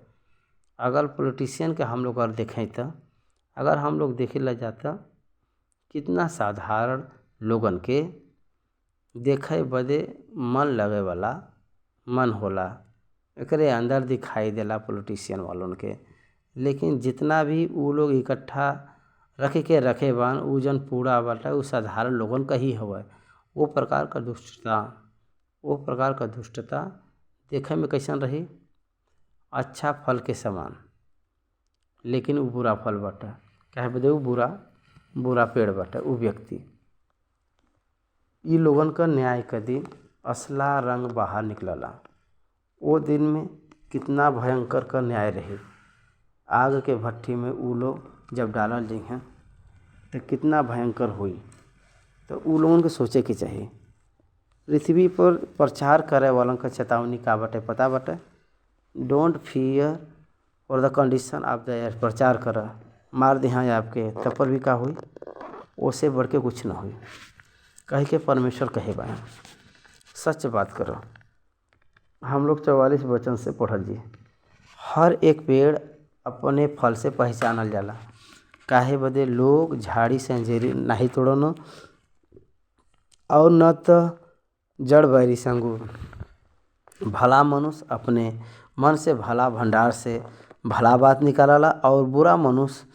अगर पॉलिटिशियन के हम लोग अगर देखें तो अगर हम लोग देखे ला जाता कितना साधारण लोगन के देखे बदे मन लगे वाला मन होला, एकरे अंदर दिखाई देला पॉलिटिशियन वालों के। लेकिन जितना भी ऊ लोग इकट्ठा रखे बान ऊ जन पूरा बाटा ऊ साधारण लोगन का ही हवे। वो प्रकार का दुष्टता देखे में कैसन रही, अच्छा फल के समान, लेकिन वो बुरा फल बाटा। कहे बदे वो बुरा पेड़ बाटा वो व्यक्ति। ई लोगन का न्याय का दिन असला रंग बाहर निकलला। वो दिन में कितना भयंकर का न्याय रही। आग के भट्ठी में ऊ लोग जब डालल जी हैं तो कितना भयंकर हुई। तो ऊ लोगन के सोचे के चाहिए। पृथ्वी पर प्रचार करे वालों का चेतावनी का बाटे पता बाटे, डोंट फियर और द कंडीशन ऑफ द एयर। प्रचार कर मार दिहा आपके तब पर भी का हुई, उससे बढ़ के कुछ ना हुई। कहे के परमेश्वर कहे बा सच बात करो। हम लोग 44 वचन से पढ़ल जी। हर एक पेड़ अपने फल से पहचानल जाला। काहे बदे लोग झाड़ी से अंजीर नहीं तोड़न और न तो जड़ बैरी से अंगूर। भला मनुष्य अपने मन से भला भंडार से भला बात निकालला और बुरा मनुष्य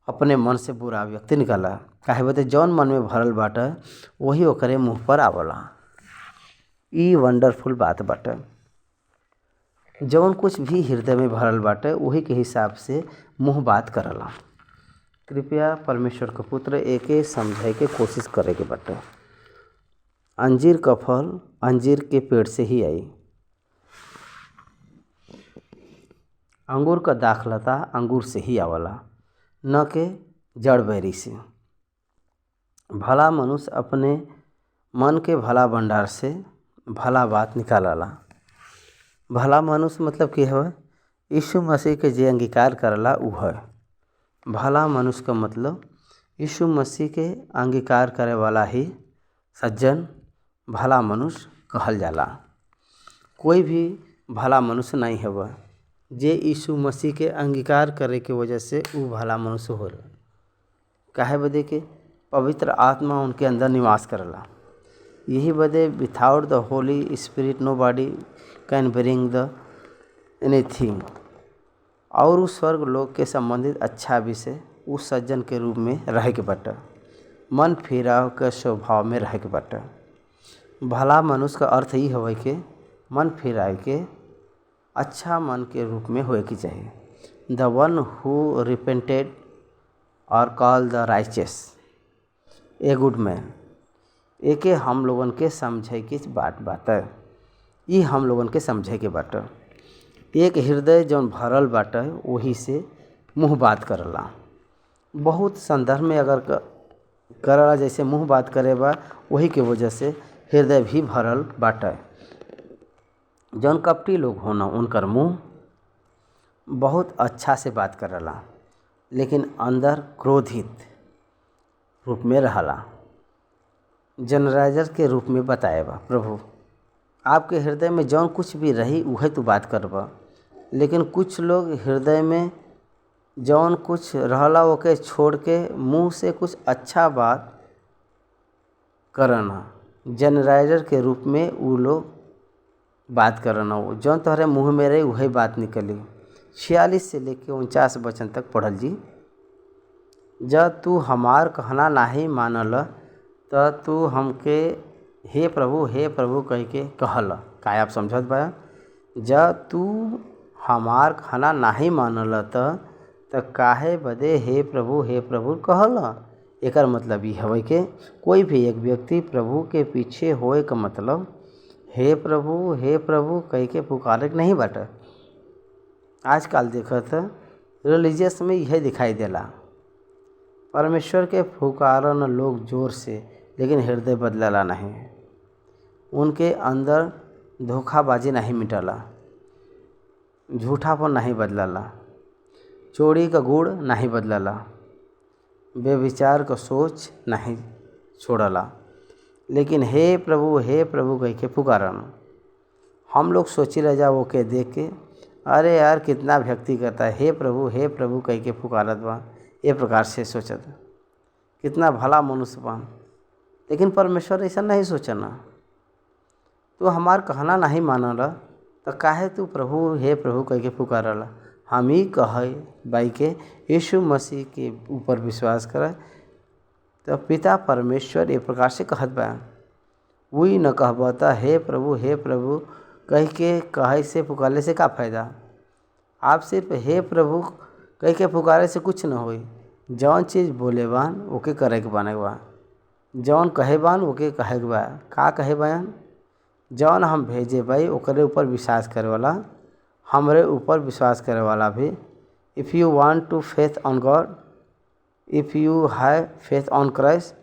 अपने मन से बुरा व्यक्ति निकाला। काहे बदे जौन मन में भरल बाटे वही ओकरे मुँह पर आवला। ई वंडरफुल बात बाटे। जौन कुछ भी हृदय में भरल बाटे वही के हिसाब से मुँह बात करला। कृपया परमेश्वर का पुत्र एके समझे के कोशिश करे के बाटे। अंजीर का फल अंजीर के पेड़ से ही आई। अंगूर का दाखलता अंगूर से ही आवला, न के जड़ बैरी से। भला मनुष्य अपने मन के भला भंडार से भला बात निकालला। भला मनुष्य मतलब कि है यीशु मसीह के जे अंगीकार करला ऊ है भला मनुष्य का मतलब। यीशु मसीह के अंगीकार करे वाला ही सज्जन भला मनुष्य कहल जाला। कोई भी भला मनुष्य नहीं है वह जे यीशु मसीह के अंगीकार करे के वजह से वो भला मनुष्य हो रहा। काहे बदे के पवित्र आत्मा उनके अंदर निवास करला। यही बदे without the Holi Spirit nobody can bring the anything. और उस स्वर्ग लोक के संबंधित अच्छा विषय उस सज्जन के रूप में रह के बटा, मन फिराव के स्वभाव में रह के बटा। भला मनुष्य का अर्थ ही होवे के मन फिराए के अच्छा मन के रूप में होए की चाहिए। द वन हु रिपेंटेड और call the righteous a good man. एके हम लोगन के समझे की बात है। ये हम लोगन के समझे के बात। एक हृदय जौन भरल बाटे वही से मुँह बात करला। बहुत संदर्भ में अगर करला जैसे मुँह बात करे बा वही के वजह से हृदय भी भरल बाटे। जौन कपटी लोग होना उनकर मुँह बहुत अच्छा से बात करला लेकिन अंदर क्रोधित रूप में रहला। जनराइजर के रूप में बताए बा प्रभु आपके हृदय में जौन कुछ भी रही वह तो बात करबा, लेकिन कुछ लोग हृदय में जौन कुछ रहला ओके छोड़ के मुंह से कुछ अच्छा बात करना। जनराइजर के रूप में वो लोग बात करना, वो जौन तोहरे मुँह में रही वही बात निकली। 46 से लेके 49 वचन तक पढ़ल जी। जब तू हमार कहना नाही मानल त तू हमके हे प्रभु कह के कहल। का आप समझत बा? जब तू हमार कहना नाही मानल त काहे बदे हे प्रभु कहल। एकर मतलब ये हवे कि कोई भी एक व्यक्ति प्रभु के पीछे होए का मतलब हे प्रभु कह के पुकारे के नहीं बाटे। आजकल देखत रिलीजियस में यह दिखाई देला, परमेश्वर के पुकारन लोग जोर से, लेकिन हृदय बदलला नहीं। उनके अंदर धोखाबाजी नहीं मिटला, झूठापन नहीं बदलला, चोरी का गुण नहीं बदलला, बेविचार का सोच नहीं छोड़ला, लेकिन हे प्रभु कह के पुकारन। हम लोग सोची रह जा वो के देख के, अरे यार कितना भक्ति करता है, हे प्रभु कह के पुकारत बा। ये प्रकार से सोचत कितना भला मनुष्य बा, लेकिन परमेश्वर ऐसा नहीं सोचना। तो हमार कहना नहीं मानला तो काहे तू हे प्रभु कह के पुकारला। हम ही कहे भाई के यीशु मसीह के ऊपर विश्वास करे तो पिता परमेश्वर ये प्रकार से कहत बा। वही न कहबता हे प्रभु कह के कहे से पुकारले से का फ़ायदा। आप सिर्फ हे प्रभु कह के पुकारे से कुछ न होई। जौन चीज़ बोले बान ओके करे के बने बा, जौन कहे बान ओके कहे के बा। का कहे बयान जौन हम भेजे भाई ओकरे ऊपर विश्वास करे वाला, हमरे ऊपर विश्वास करे वाला भी। इफ़ यू वांट टू फेथ on God, if you have फेथ ऑन क्राइस्ट,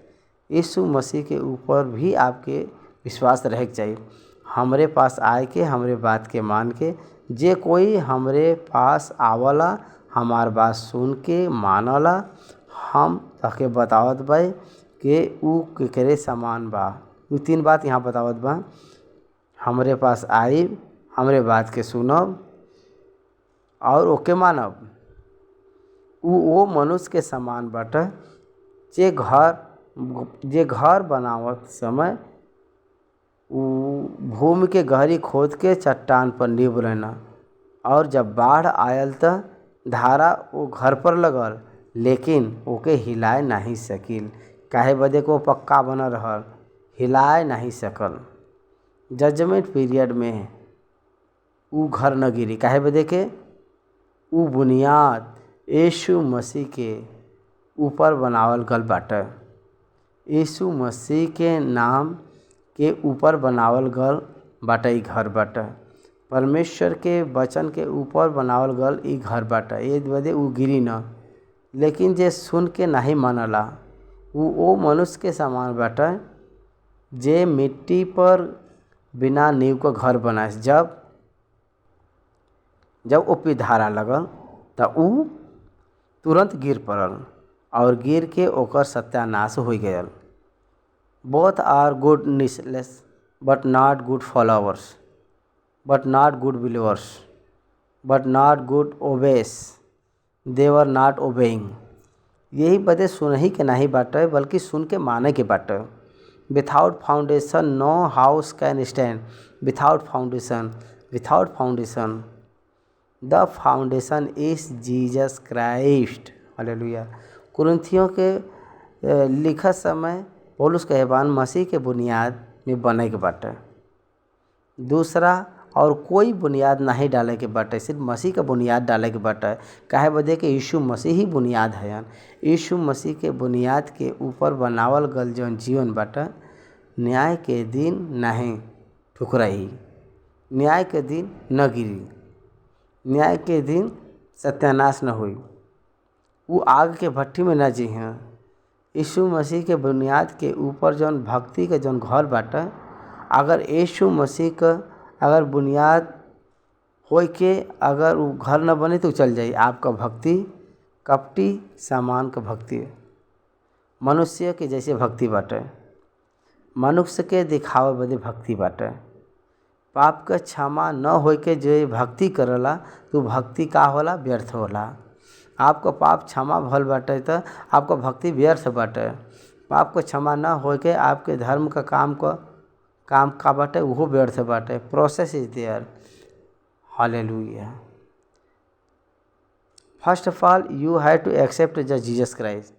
यीशु मसीह के ऊपर भी आपके विश्वास रहे के चाहिए। हमरे पास आए के हमरे बात के मान के, जे कोई हमरे पास आवला हमार बात सुन के मानला, हम तके बतावत बा कि ऊ केकरे समान बा। ऊ 3 बात यहाँ बतावत बा, हमरे पास आई, हमरे बात के सुनब और ओके मानब। वो मनुष्य के समान बाटे जे घर बनावत समय भूमि के गहरी खोद के चट्टान पर नींव रहना, और जब बाढ़ आयल त धारा वो घर पर लगल, लेकिन ओके हिलाए नहीं सकिल। काहे बदे को पक्का बना रहल, हिलाए नहीं सकल। जजमेंट पीरियड में ऊ घर न गिरी। काहे बदे के ऊ बुनियाद यीशु मसीह के ऊपर बनावल गल बाटे। यीशु मसीह के नाम के ऊपर बनावल गल बाटे ई घर बाटे। परमेश्वर के वचन के ऊपर बनावल गल ई घर बाटे। ये बदे ऊ गिरी न, लेकिन जे सुन के नहीं मानला वो मनुष्य के समान बाटे जे मिट्टी पर बिना नींव का घर बनाए। जब ओ पे धारा लगल त ऊ तुरंत गिर पड़ल और गिर के ओकर सत्यानाश हो गयल। बोथ आर गुड निसलेस but not good followers, but not good believers, but not good obeys, they were not obeying. यही बदे सुनही के नहीं बाटे, बल्कि सुन के माने के बाटे। Without foundation no house can stand. Without foundation the foundation is Jesus Christ. Hallelujah. कुरिन्थियों के लिखत समय पौलुस कहबान मसीह के बुनियाद में बने के बाटे। दूसरा और कोई बुनियाद नहीं डाले के बाटे, सिर्फ मसीह का बुनियाद डाले के बाटे। काहे बदे कि यीशु मसीह ही बुनियाद है। यीशु मसीह के बुनियाद के ऊपर बनावल गल जौन जीवन बाटे, न्याय के दिन नहीं ठुकराई, न्याय के दिन न गिरी, न्याय के दिन सत्यानाश न हुई, वो आग के भट्टी में न जी हैं। यीशु मसीह के बुनियाद के ऊपर जौन भक्ति के जौन घर बाटे, अगर यीशु मसीह का अगर बुनियाद होई के अगर वो घर न बने तो चल जाई। आपका भक्ति कपटी सामान का भक्ति, मनुष्य के जैसे भक्ति बाटे, मनुष्य के दिखावे बदे भक्ति बाटे। पाप का क्षमा न होई के जो भक्ति करला तो भक्ति का होला, व्यर्थ होला। आपका पाप क्षमा भल बाटे तो आपका भक्ति व्यर्थ बाटे। पाप को क्षमा न होई के आपके धर्म का काम का बाटे वो व्यर्थ बाटे। Process is there. Hallelujah. First of all you have to accept the Jesus Christ.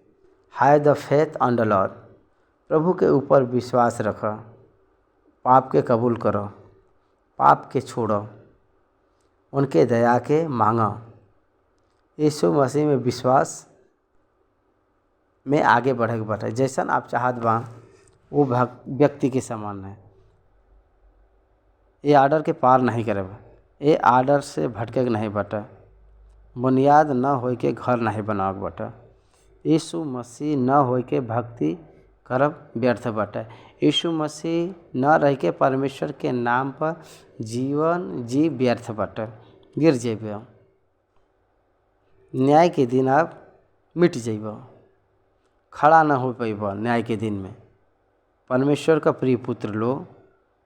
Have the faith on the Lord, प्रभु के ऊपर विश्वास रख, पाप के कबूल करो, पाप के छोड़ो, उनके दया के मांगा। यीशु मसीह में विश्वास में आगे बढ़े के बाटे। जैसन आप चाहत बा वो व्यक्ति के समान है। ये आर्डर के पार नहीं करे, ये आर्डर से भटके के नहीं बाटे। बुनियाद न हो के घर नहीं बनावे बाटे। यीशु मसीह न हो के भक्ति करब व्यर्थ बाटे। यीशु मसीह न रह के परमेश्वर के नाम पर जीवन जी व्यर्थ बाटे, गिर जेबे। न्याय के दिन आप मिट जेब, खड़ा न हो पैब न्याय के दिन में। परमेश्वर का प्रिय पुत्र लोग,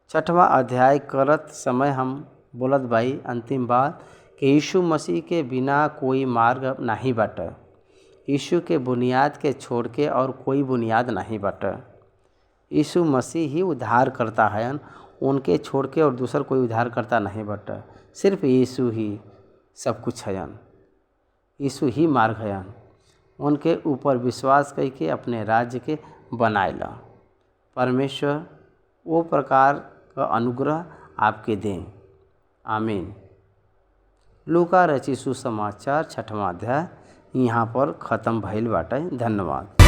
6वां अध्याय करत समय हम बोलत भाई अंतिम बात कि यीशु मसीह के बिना कोई मार्ग नहीं बाटे। यीशु के बुनियाद के छोड़ के और कोई बुनियाद नहीं बाटे। यीशु मसीह ही उद्धार करता है, उनके छोड़ के और दूसर कोई उद्धार करता नहीं बाटे। सिर्फ यीशु ही सब कुछ है, यीशु ही मार्ग है। उनके ऊपर विश्वास करके अपने राज्य के बनाए ला। परमेश्वर वो प्रकार का अनुग्रह आपके दें। आमीन। लूका रचित सुसमाचार 6वां अध्याय यहाँ पर ख़त्म भइल बाटे। धन्यवाद।